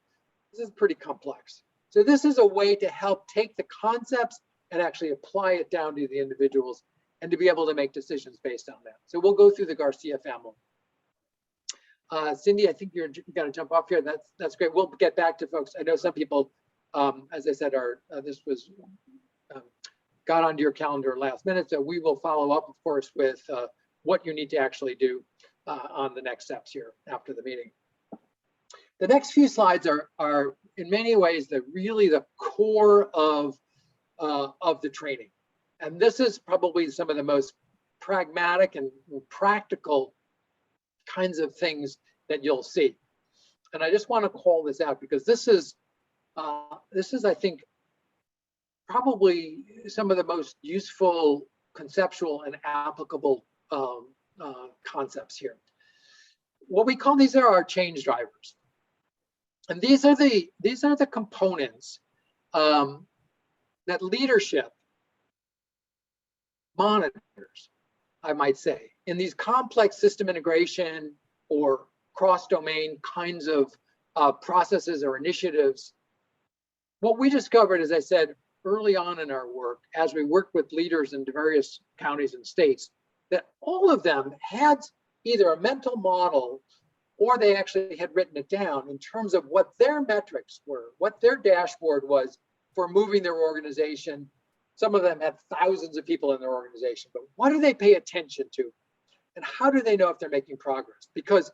This is pretty complex. So this is a way to help take the concepts and actually apply it down to the individuals and to be able to make decisions based on that. So we'll go through the Garcia family. Cindy, I think you're going to jump off here. That's great. We'll get back to folks. I know some people, as I said, this was got onto your calendar last minute. So we will follow up, of course, with what you need to actually do on the next steps here after the meeting. The next few slides are in many ways really the core of the training. And this is probably some of the most pragmatic and practical kinds of things that you'll see. And I just want to call this out because this is I think, probably some of the most useful, conceptual, and applicable concepts here. What we call these are our change drivers. And these are the components that leadership monitors, I might say, in these complex system integration or cross-domain kinds of processes or initiatives. What we discovered, as I said early on in our work, as we worked with leaders in various counties and states, that all of them had either a mental model or they actually had written it down in terms of what their metrics were, what their dashboard was for moving their organization. Some of them had thousands of people in their organization, but what do they pay attention to? And how do they know if they're making progress? Because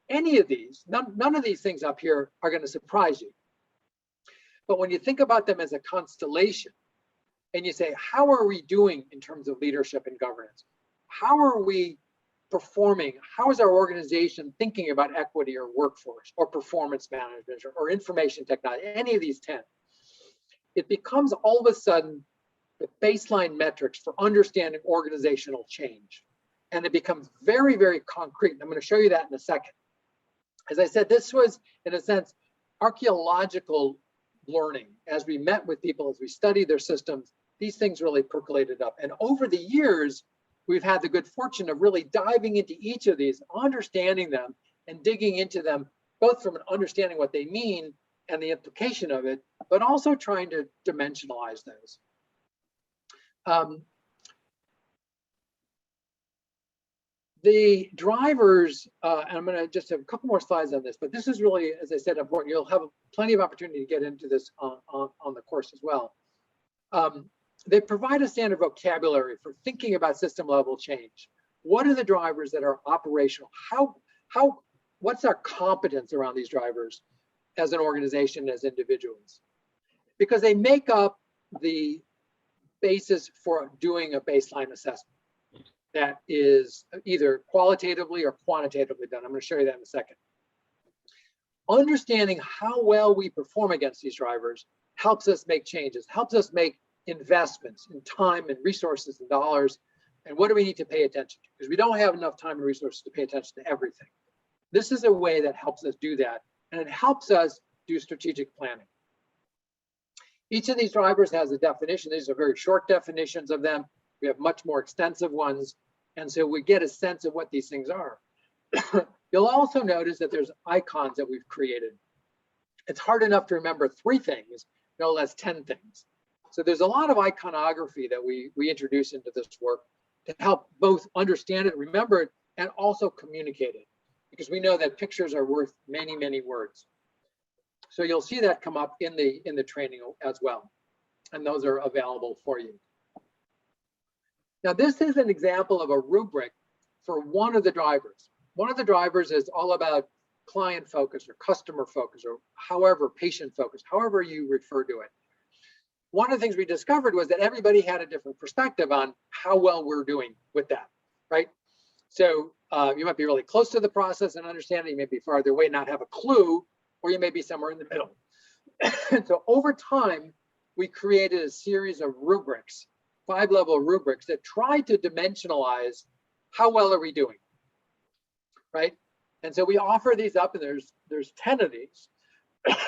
any of these, none of these things up here are going to surprise you. But when you think about them as a constellation and you say, how are we doing in terms of leadership and governance? How are we performing? How is our organization thinking about equity or workforce or performance management or information technology, any of these 10? It becomes all of a sudden the baseline metrics for understanding organizational change. And it becomes very, very concrete. And I'm going to show you that in a second. As I said, this was, in a sense, archaeological learning. As we met with people, as we studied their systems, these things really percolated up. And over the years, we've had the good fortune of really diving into each of these, understanding them and digging into them, both from an understanding what they mean and the implication of it, but also trying to dimensionalize those. The drivers, and I'm going to just have a couple more slides on this, but this is really, as I said, important. You'll have plenty of opportunity to get into this on the course as well. They provide a standard vocabulary for thinking about system level change. What are the drivers that are operational? What's our competence around these drivers as an organization, as individuals? Because they make up the basis for doing a baseline assessment that is either qualitatively or quantitatively done. I'm going to show you that in a second. Understanding how well we perform against these drivers helps us make changes, helps us make investments in time and resources and dollars. And what do we need to pay attention to? Because we don't have enough time and resources to pay attention to everything. This is a way that helps us do that. And it helps us do strategic planning. Each of these drivers has a definition. These are very short definitions of them. We have much more extensive ones. And so we get a sense of what these things are. You'll also notice that there's icons that we've created. It's hard enough to remember 3 things, no less 10 things. So there's a lot of iconography that we introduce into this work to help both understand it, remember it, and also communicate it. Because we know that pictures are worth many, many words. So you'll see that come up in the training as well. And those are available for you. Now, this is an example of a rubric for one of the drivers. One of the drivers is all about client focus or customer focus or however, patient focus, however you refer to it. One of the things we discovered was that everybody had a different perspective on how well we're doing with that, right? So you might be really close to the process and understanding, you may be farther away, not have a clue, or you may be somewhere in the middle. And so over time, we created a series of rubrics, 5-level rubrics that try to dimensionalize how well are we doing, right? And so we offer these up, and there's 10 of these.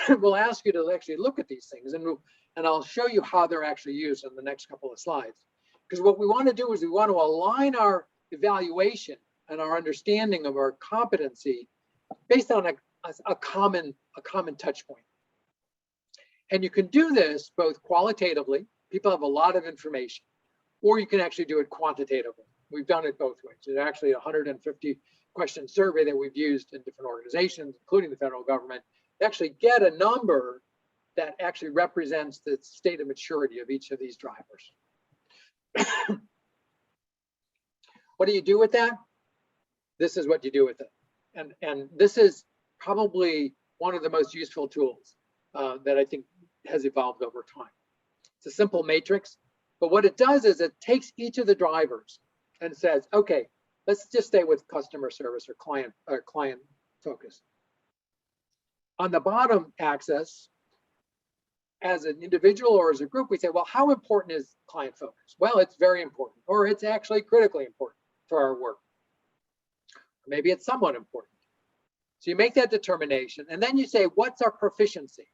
We'll ask you to actually look at these things, and I'll show you how they're actually used in the next couple of slides. Because what we want to do is we want to align our evaluation and our understanding of our competency based on a common touch point. And you can do this both qualitatively, people have a lot of information, or you can actually do it quantitatively. We've done it both ways. There's actually a 150 question survey that we've used in different organizations, including the federal government, to actually get a number that actually represents the state of maturity of each of these drivers. What do you do with that? This is what you do with it. And this is probably one of the most useful tools that I think has evolved over time. It's a simple matrix, but what it does is it takes each of the drivers and says, okay, let's just stay with customer service or client focus. On the bottom axis, as an individual or as a group, we say, well, how important is client focus? Well, it's very important, or it's actually critically important for our work. Maybe it's somewhat important. So you make that determination, and then you say, what's our proficiency?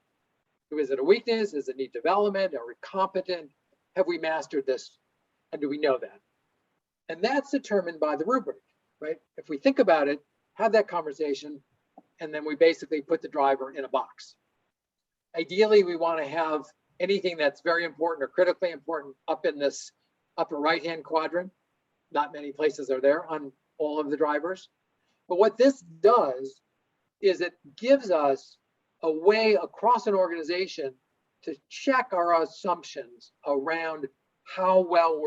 Is it a weakness? Is it need development? Are we competent? Have we mastered this? And do we know that? And that's determined by the rubric, right? If we think about it, have that conversation, and then we basically put the driver in a box. Ideally, we want to have anything that's very important or critically important up in this upper right-hand quadrant. Not many places are there on all of the drivers. But what this does is it gives us a way across an organization to check our assumptions around how well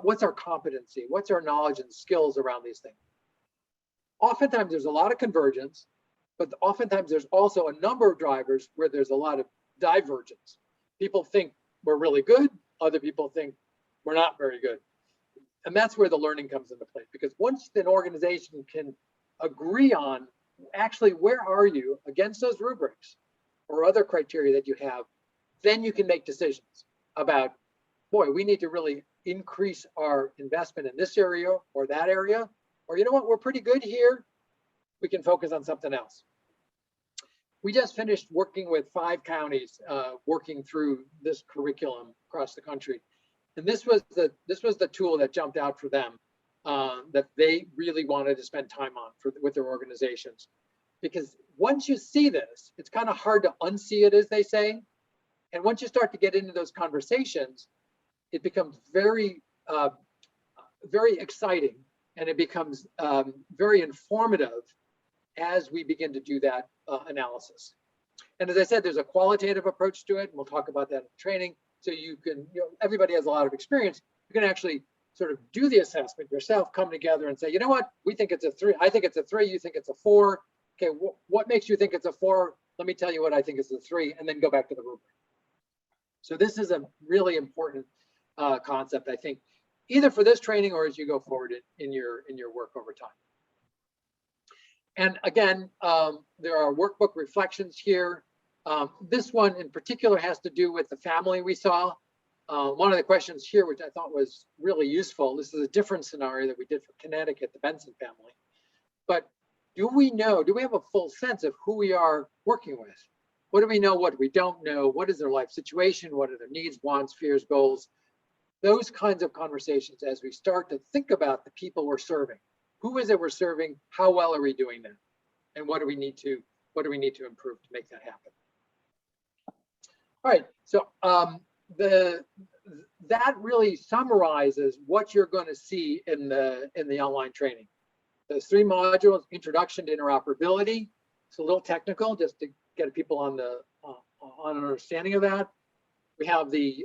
what's our competency, what's our knowledge and skills around these things. Oftentimes there's a lot of convergence, but oftentimes there's also a number of drivers where there's a lot of divergence. People think we're really good, other people think we're not very good. And that's where the learning comes into play, because once an organization can agree on actually where are you against those rubrics or other criteria that you have, then you can make decisions about, boy, we need to really increase our investment in this area or that area, or you know what, we're pretty good here, we can focus on something else. We just finished working with 5 counties, working through this curriculum across the country. And this was the tool that jumped out for them, that they really wanted to spend time on with their organizations. Because once you see this, it's kind of hard to unsee it, as they say. And once you start to get into those conversations, it becomes very, very exciting, and it becomes very informative as we begin to do that analysis. And as I said, there's a qualitative approach to it, and we'll talk about that in training. So you can, everybody has a lot of experience. You can actually sort of do the assessment yourself, come together and say, you know what, we think it's a 3. I think it's a 3. You think it's a 4. Okay, what makes you think it's a 4? Let me tell you what I think is a 3, and then go back to the rubric. So this is a really important concept, I think, either for this training or as you go forward in your work over time. And again, there are workbook reflections here. This one in particular has to do with the family we saw. One of the questions here, which I thought was really useful, this is a different scenario that we did for Connecticut, the Benson family. But do we have a full sense of who we are working with? What do we know, what we don't know? What is their life situation? What are their needs, wants, fears, goals? Those kinds of conversations as we start to think about the people we're serving. Who is it we're serving? How well are we doing that? And what do we need to improve to make that happen? All right, so that really summarizes what you're going to see in the online training. Those 3 modules: introduction to interoperability. It's a little technical, just to get people on an understanding of that. We have the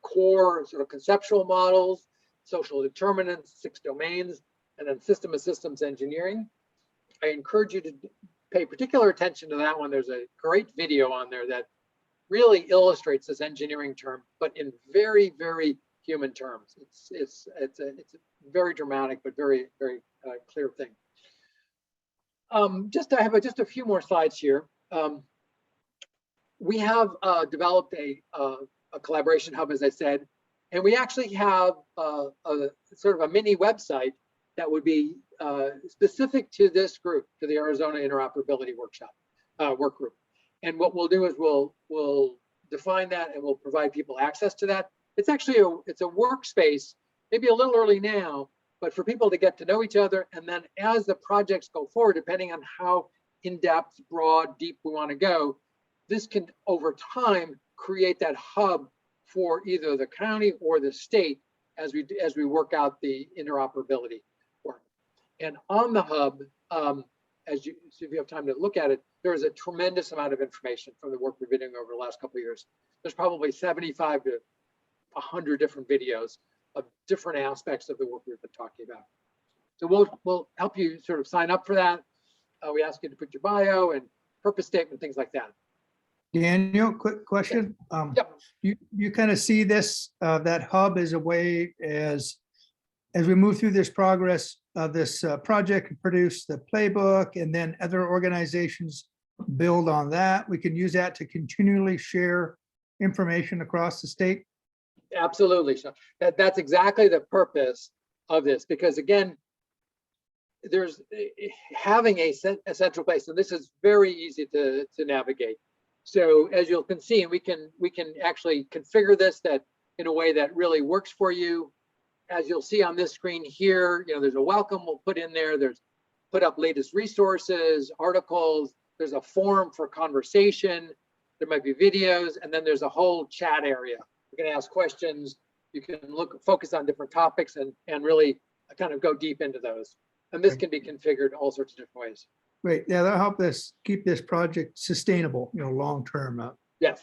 core sort of conceptual models, social determinants, 6 domains, and then system of systems engineering. I encourage you to pay particular attention to that one. There's a great video on there that really illustrates this engineering term, but in very, very human terms. It's a very dramatic, but very, very clear thing. I have just a few more slides here. We have developed a a collaboration hub, as I said. And we actually have a sort of a mini website that would be specific to this group, to the Arizona Interoperability Workshop, work group. And what we'll do is we'll define that and we'll provide people access to that. It's actually it's a workspace, maybe a little early now, but for people to get to know each other. And then as the projects go forward, depending on how in-depth, broad, deep we want to go, this can over time create that hub for either the county or the state as we work out the interoperability work. And on the hub, if you have time to look at it, there is a tremendous amount of information from the work we've been doing over the last couple of years. There's probably 75 to 100 different videos of different aspects of the work we've been talking about. So we'll help you sort of sign up for that. We ask you to put your bio and purpose statement, things like that. Daniel, quick question. Yep. You kind of see this, that hub as a way as we move through this progress of this project and produce the playbook, and then other organizations build on that. We can use that to continually share information across the state. Absolutely. So that's exactly the purpose of this, because again, there's having a central place, and this is very easy to navigate. So as you can see, we can actually configure this in a way that really works for you. As you'll see on this screen here, there's a welcome we'll put in there. There's put up latest resources, articles. There's a forum for conversation. There might be videos, and then there's a whole chat area. You can ask questions. You can focus on different topics and really kind of go deep into those. And this can be configured all sorts of different ways. Great. Yeah, that'll help us keep this project sustainable, long term. Yes.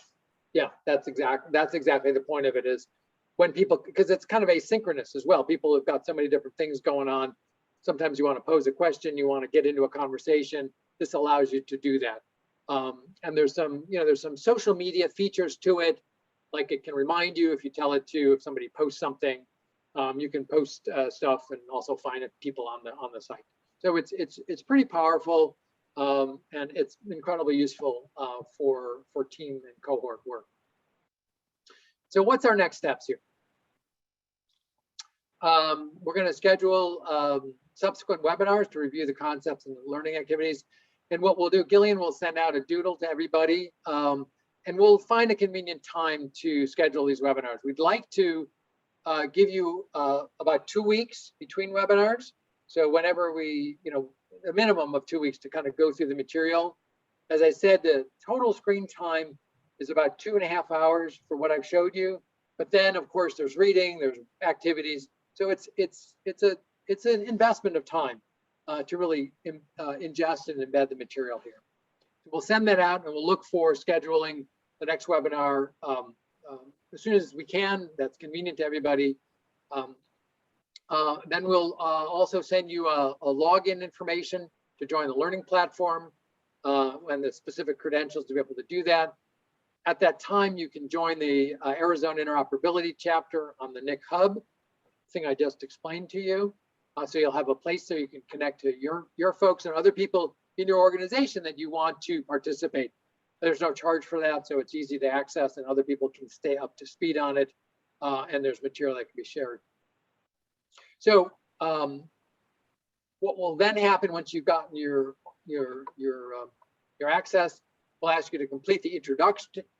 Yeah, that's exactly the point of it, is when people, because it's kind of asynchronous as well. People have got so many different things going on. Sometimes you want to pose a question, you want to get into a conversation. This allows you to do that. And there's some social media features to it. Like it can remind you if you tell it to, if somebody posts something, you can post stuff and also find people on the site. So it's pretty powerful, and it's incredibly useful for team and cohort work. So what's our next steps here? We're going to schedule subsequent webinars to review the concepts and the learning activities. And what we'll do, Gillian will send out a doodle to everybody, and we'll find a convenient time to schedule these webinars. We'd like to give you about 2 weeks between webinars. So whenever a minimum of 2 weeks to kind of go through the material. As I said, the total screen time is about 2.5 hours for what I've showed you. But then of course there's reading, there's activities. So it's an investment of time to really ingest and embed the material here. We'll send that out and we'll look for scheduling the next webinar as soon as we can. That's convenient to everybody. Then we'll also send you a login information to join the learning platform and the specific credentials to be able to do that. At that time, you can join the Arizona Interoperability chapter on the NIC Hub, thing I just explained to you. So you'll have a place so you can connect to your folks and other people in your organization that you want to participate. There's no charge for that, so it's easy to access and other people can stay up to speed on it, and there's material that can be shared. So what will then happen once you've gotten your access, we'll ask you to complete the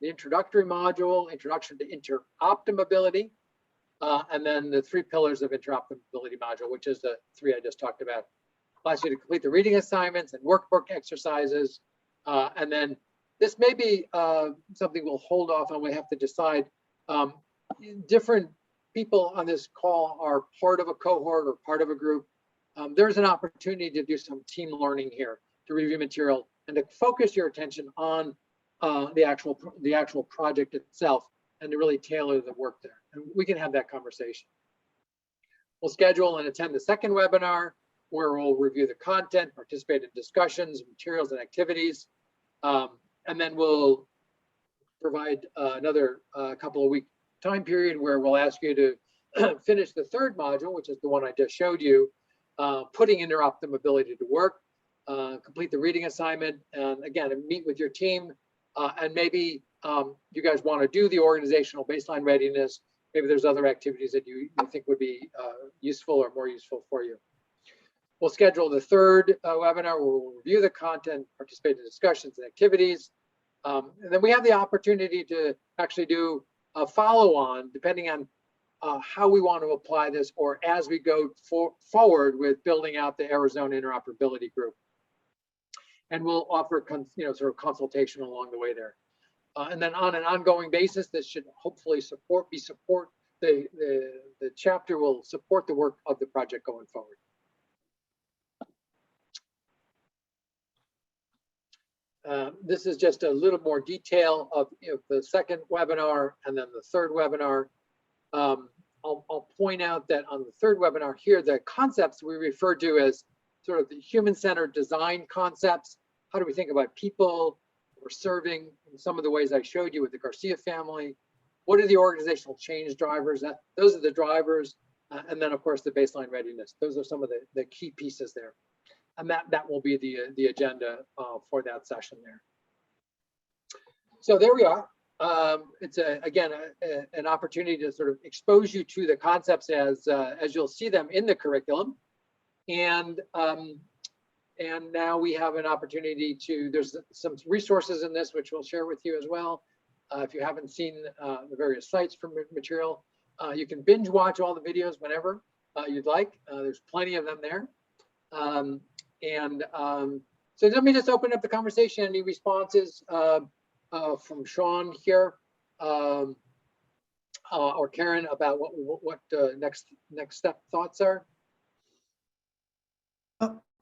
introductory module, Introduction to Interoperability, and then the 3 pillars of interoperability module, which is the 3 I just talked about. We'll ask you to complete the reading assignments and workbook exercises. And then this may be something we'll hold off on. We have to decide. Different people on this call are part of a cohort or part of a group. There's an opportunity to do some team learning here, to review material and to focus your attention on the actual project itself and to really tailor the work there. And we can have that conversation. We'll schedule and attend the second webinar where we'll review the content, participate in discussions, materials, and activities. And then we'll provide another couple of week time period where we'll ask you to finish the 3rd module, which is the one I just showed you, putting interoperability to work, complete the reading assignment, and again, meet with your team, and maybe you guys want to do the organizational baseline readiness. Maybe there's other activities that you think would be useful or more useful for you. We'll schedule the third webinar. We'll review the content, participate in discussions and activities. And then we have the opportunity to actually do a follow-on, depending on how we want to apply this, or as we go forward with building out the Arizona interoperability group. And we'll offer sort of consultation along the way there. And then on an ongoing basis, this should hopefully the chapter will support the work of the project going forward. This is just a little more detail of the second webinar and then the third webinar. I'll point out that on the third webinar here, the concepts we refer to as sort of the human-centered design concepts. How do we think about people we're serving in some of the ways I showed you with the Garcia family? What are the organizational change drivers? Those are the drivers. And then of course, the baseline readiness. Those are some of the key pieces there. And that will be the agenda for that session there. So there we are. It's again an opportunity to sort of expose you to the concepts as you'll see them in the curriculum, and now we have an opportunity there's some resources in this which we'll share with you as well. If you haven't seen the various sites for material, you can binge watch all the videos whenever you'd like. There's plenty of them there. So let me just open up the conversation. Any responses from Sean here or Karen about what next step thoughts are?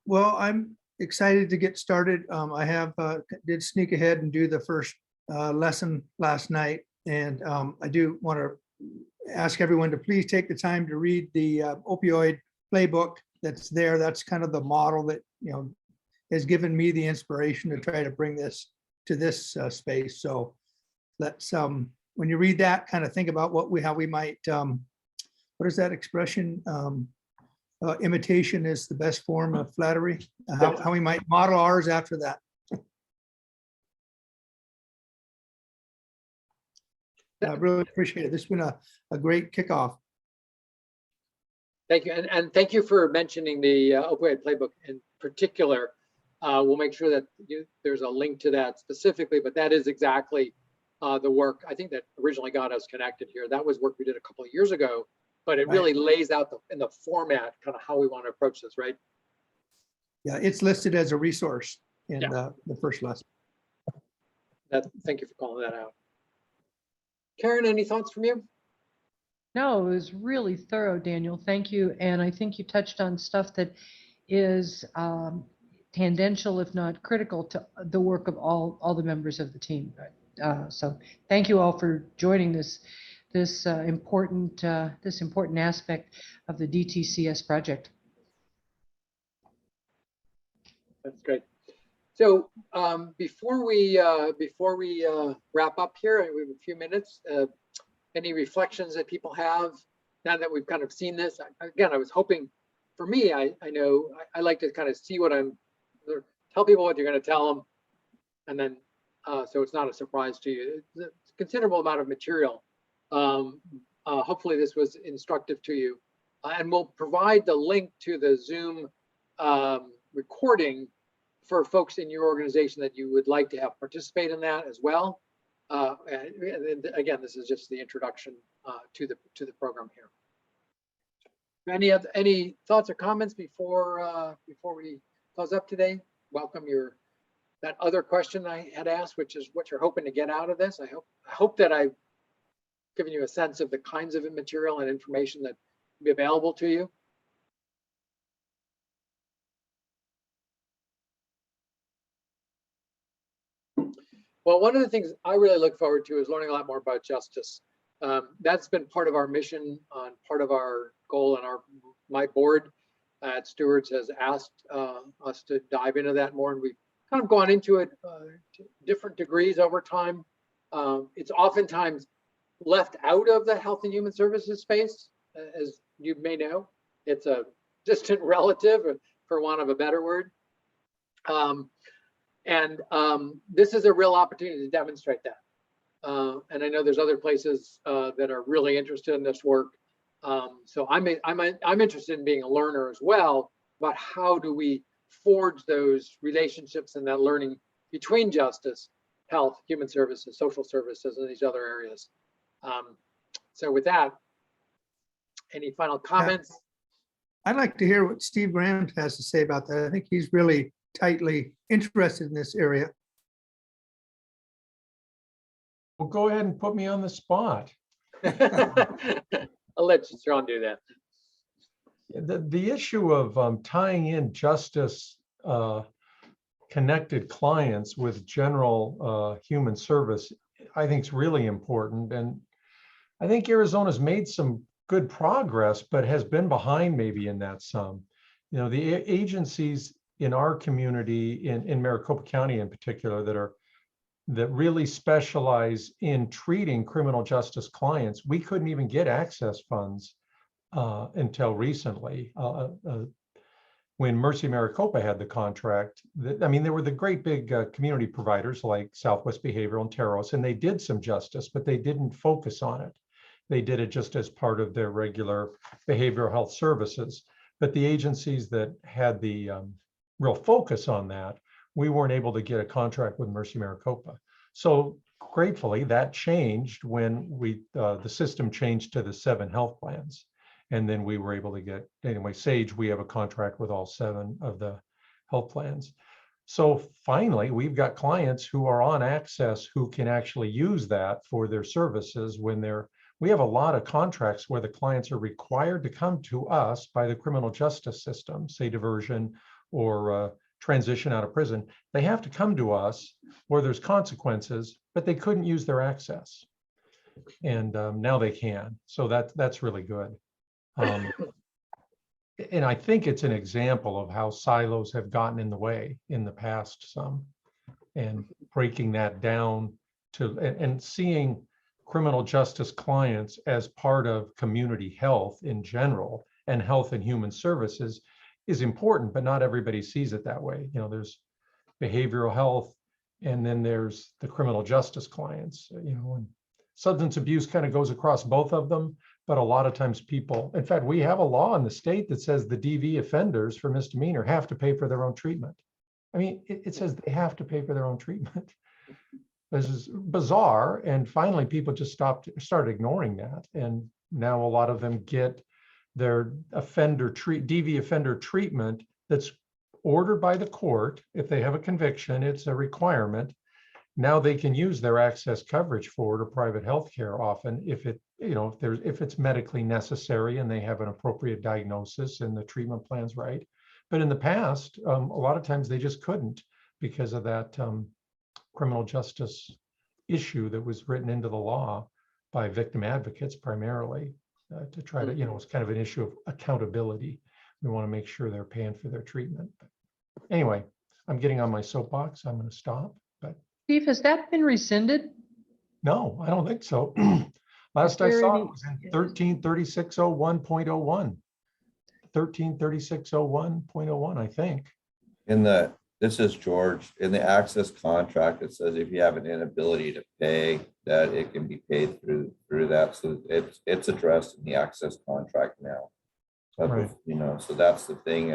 Well, I'm excited to get started. I did sneak ahead and do the first lesson last night, and I do want to ask everyone to please take the time to read the opioid playbook that's there. That's kind of the model that has given me the inspiration to try to bring this to this space. So let's when you read that, kind of think about how we might what is that expression? Imitation is the best form of flattery. How we might model ours after that. I really appreciate it. This has been a great kickoff. Thank you, and thank you for mentioning the opioid playbook in particular. We'll make sure that there's a link to that specifically, but that is exactly the work I think that originally got us connected here. That was work we did a couple of years ago, but it really lays out in the format kind of how we want to approach this, right? Yeah, it's listed as a resource in the first lesson. Thank you for calling that out. Karen, any thoughts from you? No, it was really thorough, Daniel. Thank you. And I think you touched on stuff that is tangential, if not critical, to the work of all the members of the team. So thank you all for joining this important aspect of the DTCS project. That's great. So before we wrap up here, we have a few minutes. Any reflections that people have now that we've kind of seen this? Again, I was hoping, for me, I know I like to kind of see tell people what you're going to tell them, and then so it's not a surprise to you. It's a considerable amount of material. Hopefully this was instructive to you, and we'll provide the link to the Zoom recording for folks in your organization that you would like to have participate in that as well. And again, this is just the introduction to the program here. Any thoughts or comments before we close up today? Welcome that other question I had asked, which is what you're hoping to get out of this. I hope that I've given you a sense of the kinds of material and information that will be available to you. Well, one of the things I really look forward to is learning a lot more about justice. That's been part of our mission, part of our goal, and my board at Stewards has asked us to dive into that more, and we've kind of gone into it to different degrees over time. It's oftentimes left out of the health and human services space, as you may know. It's a distant relative, for want of a better word. And this is a real opportunity to demonstrate that. And I know there's other places that are really interested in this work. So I'm interested in being a learner as well, about how do we forge those relationships and that learning between justice, health, human services, social services, and these other areas. So with that, any final comments? I'd like to hear what Steve Graham has to say about that. I think he's really tightly interested in this area. Well, go ahead and put me on the spot. I'll let Sean do that. The issue of tying in justice connected clients with general human service, I think is really important. And I think Arizona's made some good progress, but has been behind maybe in that some. You know, the agencies in our community, in Maricopa County in particular, that really specialize in treating criminal justice clients, we couldn't even get access funds until recently. When Mercy Maricopa had the contract, I mean, there were the great big community providers like Southwest Behavioral and Taros, and they did some justice, but they didn't focus on it. They did it just as part of their regular behavioral health services. But the agencies that had the real focus on that, we weren't able to get a contract with Mercy Maricopa. So gratefully, that changed when the system changed to the 7 health plans. And then we were able to get, anyway, Sage, we have a contract with all 7 of the health plans. So finally, we've got clients who are on access who can actually use that for their services when we have a lot of contracts where the clients are required to come to us by the criminal justice system, say diversion or transition out of prison. They have to come to us where there's consequences, but they couldn't use their access. And now they can. So that's really good. And I think it's an example of how silos have gotten in the way in the past some, and breaking that down to and seeing criminal justice clients as part of community health in general and health and human services is important, but not everybody sees it that way. You know, there's behavioral health, and then there's the criminal justice clients, you know, and substance abuse kind of goes across both of them. But a lot of times people, in fact, we have a law in the state that says the DV offenders for misdemeanor have to pay for their own treatment. I mean, it says they have to pay for their own treatment. This is bizarre. And finally, people just started ignoring that. And now a lot of them get their DV offender treatment that's ordered by the court. If they have a conviction, it's a requirement. Now they can use their access coverage for it or private health care often if it's medically necessary and they have an appropriate diagnosis and the treatment plan's right. But in the past, a lot of times they just couldn't because of that criminal justice issue that was written into the law by victim advocates primarily to try to, it's kind of an issue of accountability. We want to make sure they're paying for their treatment. But anyway, I'm getting on my soapbox. I'm going to stop. But Steve, has that been rescinded? no, I don't think so. Last I saw it was in 133601.01. 133601.01, I think. This is George. In the access contract, it says if you have an inability to pay, that it can be paid through that. So it's addressed in the access contract now. Right. So that's the thing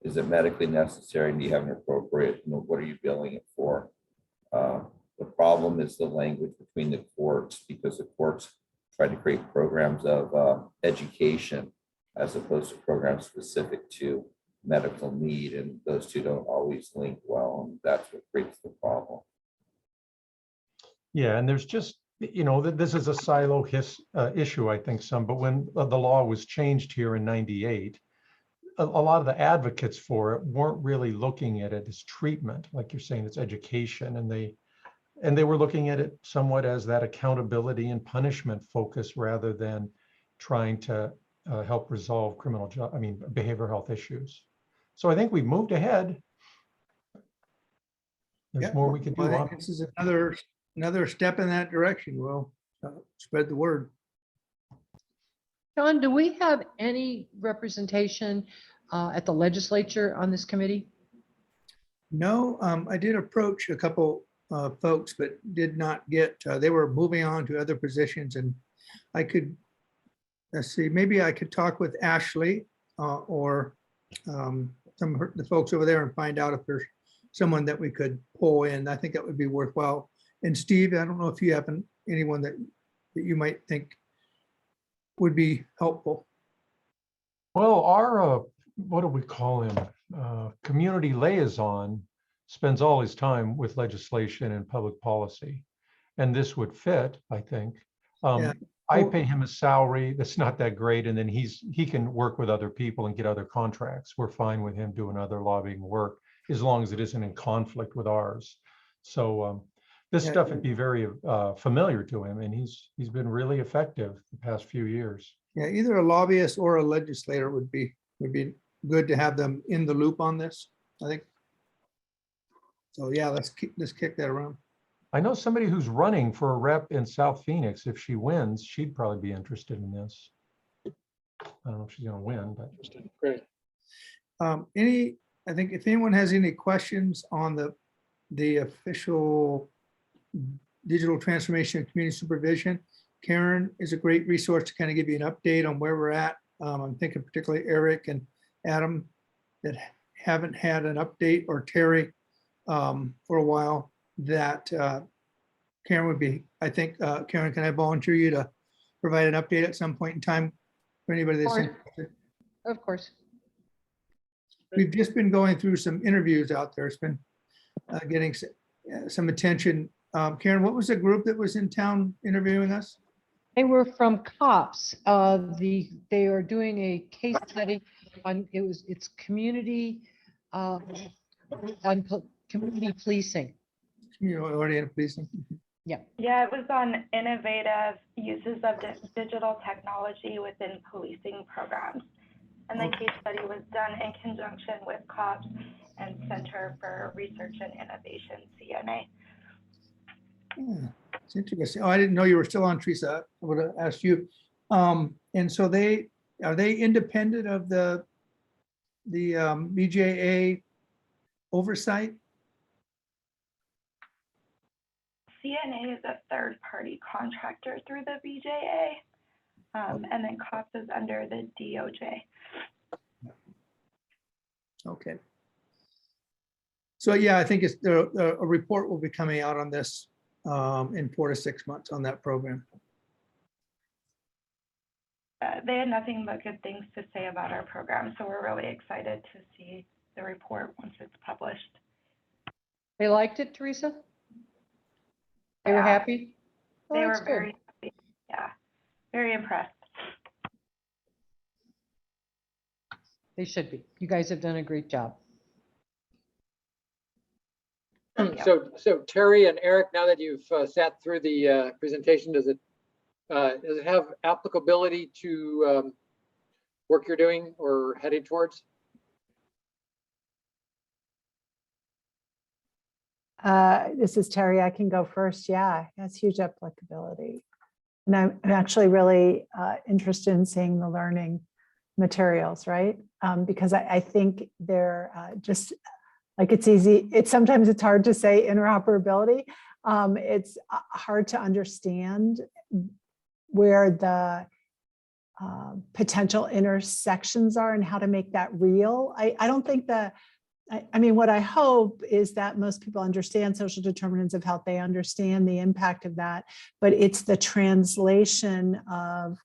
is it medically necessary? And do you have an appropriate, what are you billing it for? The problem is the language between the courts, because the courts try to create programs of education as opposed to programs specific to medical need, and those two don't always link well, and that's what creates the problem. Yeah, and there's just, this is a silo issue, I think but when the law was changed here in 98, a lot of the advocates for it weren't really looking at it as treatment, like you're saying, it's education, and they were looking at it somewhat as that accountability and punishment focus rather than trying to help resolve behavioral health issues. So I think we've moved ahead. There's more we could do. I think this is another step in that direction. We'll spread the word. John, do we have any representation at the legislature on this committee? No, I did approach a couple folks, but did not get, they were moving on to other positions, and I could, let's see, maybe I could talk with Ashley or some of the folks over there and find out if there's someone that we could pull in. I think that would be worthwhile. And Steve, I don't know if you have anyone that you might think would be helpful. Well, our, what do we call him? Community liaison spends all his time with legislation and public policy. And this would fit, I think. Yeah. I pay him a salary that's not that great, and then he can work with other people and get other contracts. We're fine with him doing other lobbying work as long as it isn't in conflict with ours. So this Yeah. stuff would be very familiar to him, and he's been really effective the past few years. Yeah, either a lobbyist or a legislator would be good to have them in the loop on this, I think. So yeah, let's kick that around. I know somebody who's running for a rep in South Phoenix. If she wins, she'd probably be interested in this. I don't know if she's going to win, but Great. I think if anyone has any questions on the official digital transformation and community supervision, Karen is a great resource to kind of give you an update on where we're at. I'm thinking particularly Eric and Adam that haven't had an update, or Terry for a while, that Karen would be, I think, Karen, can I volunteer you to provide an update at some point in time for anybody that's interested? Of course. We've just been going through some interviews out there. It's been getting some attention. Karen, what was the group that was in town interviewing us? They were from COPS. They are doing a case study on, it's community, on community policing. Community policing. Yeah. Yeah, it was on innovative uses of digital technology within policing programs. And the case study was done in conjunction with COPS and Center for Research and Innovation, CNA. Yeah, it's interesting. Oh, I didn't know you were still on, Teresa. I would have asked you. And so are they independent of the BJA oversight? CNA is a third-party contractor through the BJA, and then COPS is under the DOJ. Okay. So yeah, I think a report will be coming out on this in 4 to 6 months on that program. They had nothing but good things to say about our program, so we're really excited to see the report once it's published. They liked it, Teresa? They were Yeah. happy? They that's were good. very happy. Yeah, very impressed. They should be. You guys have done a great job. So Terry and Eric, now that you've sat through the presentation, does it have applicability to work you're doing or heading towards? This is Terry. I can go first. Yeah, it has huge applicability. And I'm actually really interested in seeing the learning materials, right? Because I think they're just like, it's easy. Sometimes it's hard to say interoperability. It's hard to understand where the potential intersections are and how to make that real. I don't think that, I mean, what I hope is that most people understand social determinants of health. They understand the impact of that, but it's the translation of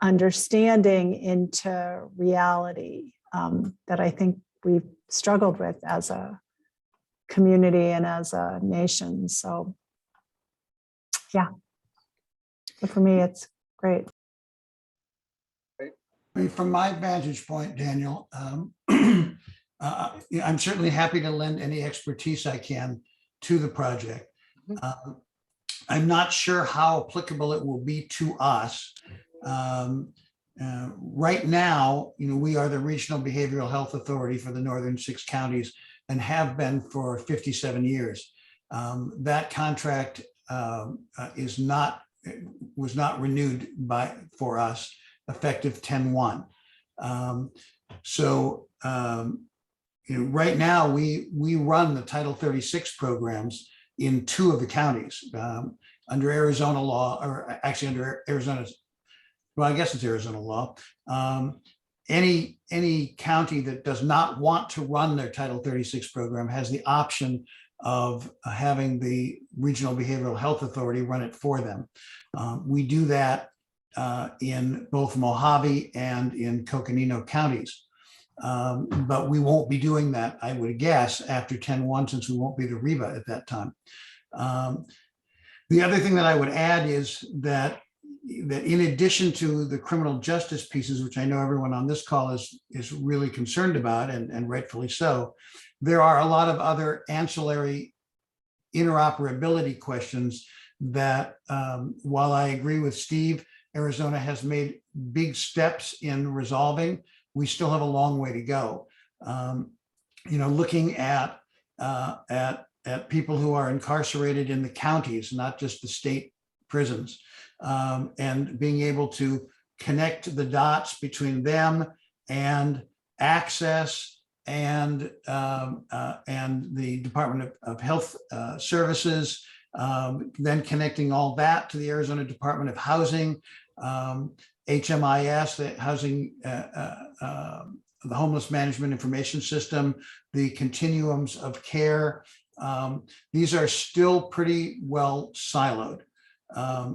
understanding into reality that I think we've struggled with as a community and as a nation. So yeah, but for me, it's great. I mean, from my vantage point, Daniel, I'm certainly happy to lend any expertise I can to the project. I'm not sure how applicable it will be to us. Right now, we are the Regional Behavioral Health Authority for the Northern 6 counties and have been for 57 years. That contract was not renewed for us effective 10/1. So right now, we run the Title 36 programs in 2 of the counties under Arizona law, or actually under Arizona's, well, I guess it's Arizona law. Any county that does not want to run their Title 36 program has the option of having the Regional Behavioral Health Authority run it for them. We do that in both Mojave and in Coconino counties. But we won't be doing that, I would guess, after 10/1, since we won't be the REBA at that time. The other thing that I would add is that in addition to the criminal justice pieces, which I know everyone on this call is really concerned about, and rightfully so, there are a lot of other ancillary interoperability questions that, while I agree with Steve, Arizona has made big steps in resolving, we still have a long way to go. Looking at people who are incarcerated in the counties, not just the state prisons, and being able to connect the dots between them and access and the Department of Health Services, then connecting all that to the Arizona Department of Housing, HMIS, the housing, the Homeless Management Information System, the continuums of care. These are still pretty well siloed.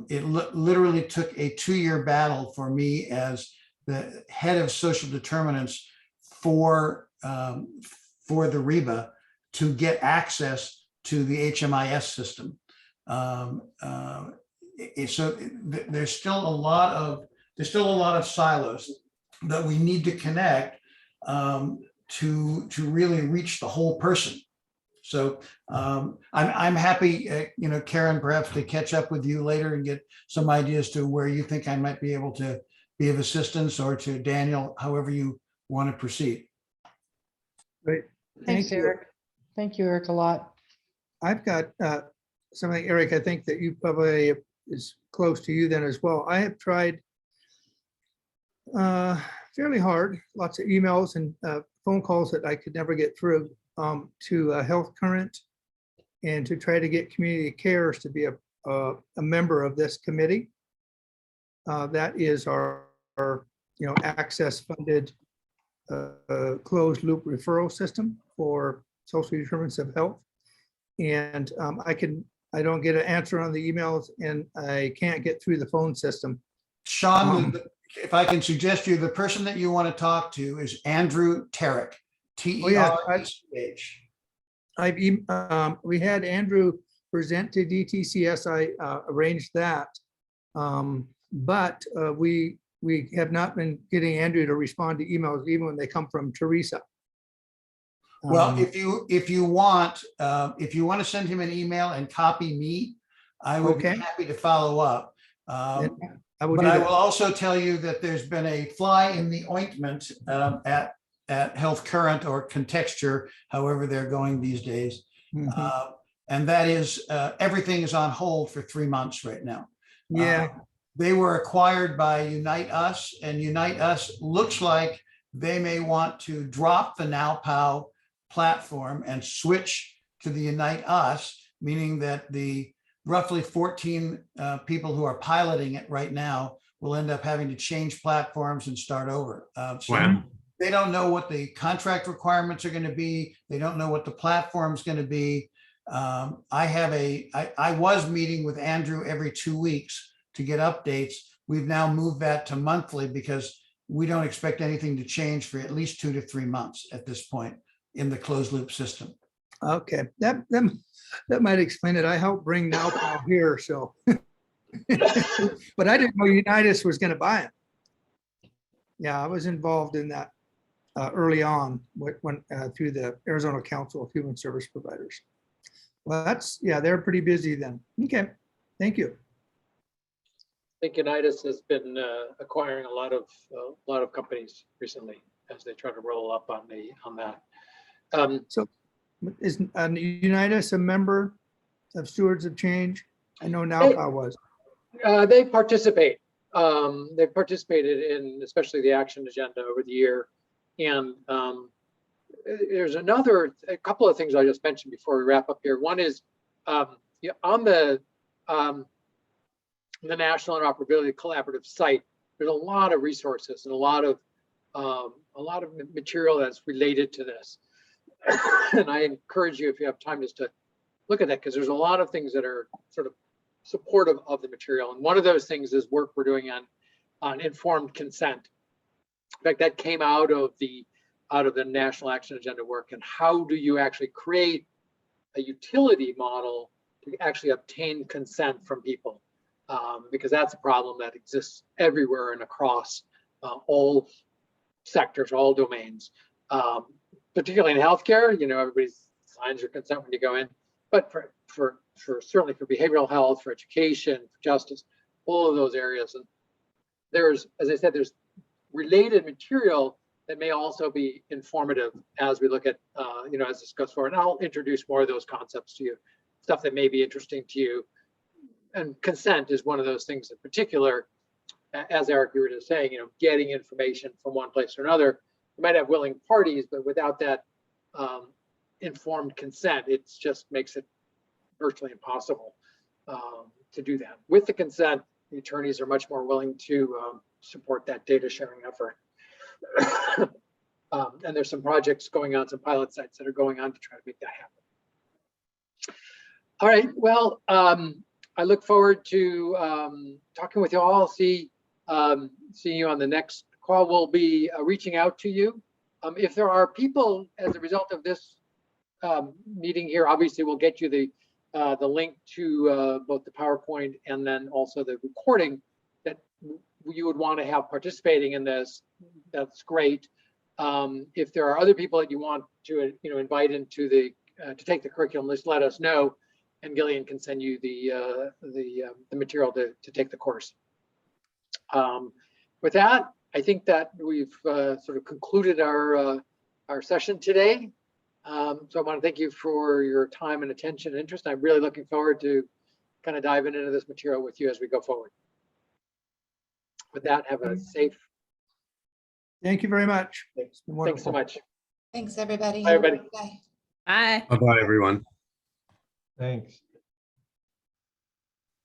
It literally took a 2-year battle for me as the head of social determinants for the REBA to get access to the HMIS system. So there's still a lot of silos that we need to connect to really reach the whole person. So I'm happy, Karen, perhaps to catch up with you later and get some ideas to where you think I might be able to be of assistance, or to Daniel, however you want to proceed. Great. Thanks, Eric. Thank you, Eric, a lot. I've got something, Eric, I think that you probably is close to you then as well. I have tried fairly hard, lots of emails and phone calls that I could never get through to Health Current, and to try to get Community Cares to be a member of this committee. That is our access funded closed loop referral system for social determinants of health. And I don't get an answer on the emails, and I can't get through the phone system. Sean, if I can suggest you, the person that you want to talk to is Andrew Terrick, T-E-R-E-C-H. We had Andrew present to DTCS. I arranged that. But we have not been getting Andrew to respond to emails, even when they come from Teresa. Well, if you want to send him an email and copy me, I would be happy to follow up. But I will also tell you that there's been a fly in the ointment at Health Current, or Contexture, however they're going these days. Mm-hmm. And that is everything is on hold for 3 months right now. Yeah. They were acquired by Unite Us, and Unite Us looks like they may want to drop the NowPow platform and switch to the Unite Us, meaning that the roughly 14 people who are piloting it right now will end up having to change platforms and start over. Wow. They don't know what the contract requirements are going to be. They don't know what the platform is going to be. I was meeting with Andrew every 2 weeks to get updates. We've now moved that to monthly because we don't expect anything to change for at least 2 to 3 months at this point in the closed loop system. Okay, that might explain it. I helped bring NowPow here, so. But I didn't know Unitas was going to buy it. Yeah, I was involved in that early on when through the Arizona Council of Human Service Providers. Well, they're pretty busy then. Okay, thank you. I think Unitas has been acquiring a lot of companies recently as they try to roll up on that. So is Unitas a member of Stewards of Change? I know NowPow was. They participate. They've participated in especially the action agenda over the year, and there's a couple of things I just mentioned before we wrap up here. One is on the National Interoperability Collaborative site, there's a lot of resources and a lot of material that's related to this. And I encourage you, if you have time, just to look at that, because there's a lot of things that are sort of supportive of the material. And one of those things is work we're doing on informed consent. In fact, that came out of the National Action Agenda work. And how do you actually create a utility model to actually obtain consent from people? Because that's a problem that exists everywhere and across all sectors, all domains, particularly in healthcare. Everybody signs your consent when you go in, but for certainly for behavioral health, for education, for justice, all of those areas. And there's, as I said, there's related material that may also be informative as we look at, as this goes forward. And I'll introduce more of those concepts to you, stuff that may be interesting to you. And consent is one of those things in particular, as Eric, you were just saying, getting information from one place or another. You might have willing parties, but without that informed consent, it just makes it virtually impossible to do that. With the consent, the attorneys are much more willing to support that data sharing effort. And there's some projects going on, some pilot sites that are going on to try to make that happen. All right, well, I look forward to talking with you all. See you on the next call. We'll be reaching out to you. If there are people, as a result of this meeting here, obviously we'll get you the link to both the PowerPoint and then also the recording that you would want to have participating in this. That's great. If there are other people that you want to invite into to take the curriculum, just let us know, and Gillian can send you the material to take the course. With that, I think that we've sort of concluded our session today. So I want to thank you for your time and attention and interest. I'm really looking forward to kind of diving into this material with you as we go forward. With that, have a safe. Thank you very much. Thanks so much. Thanks, everybody. Bye, everybody. Bye. Bye. Bye-bye, everyone. Thanks.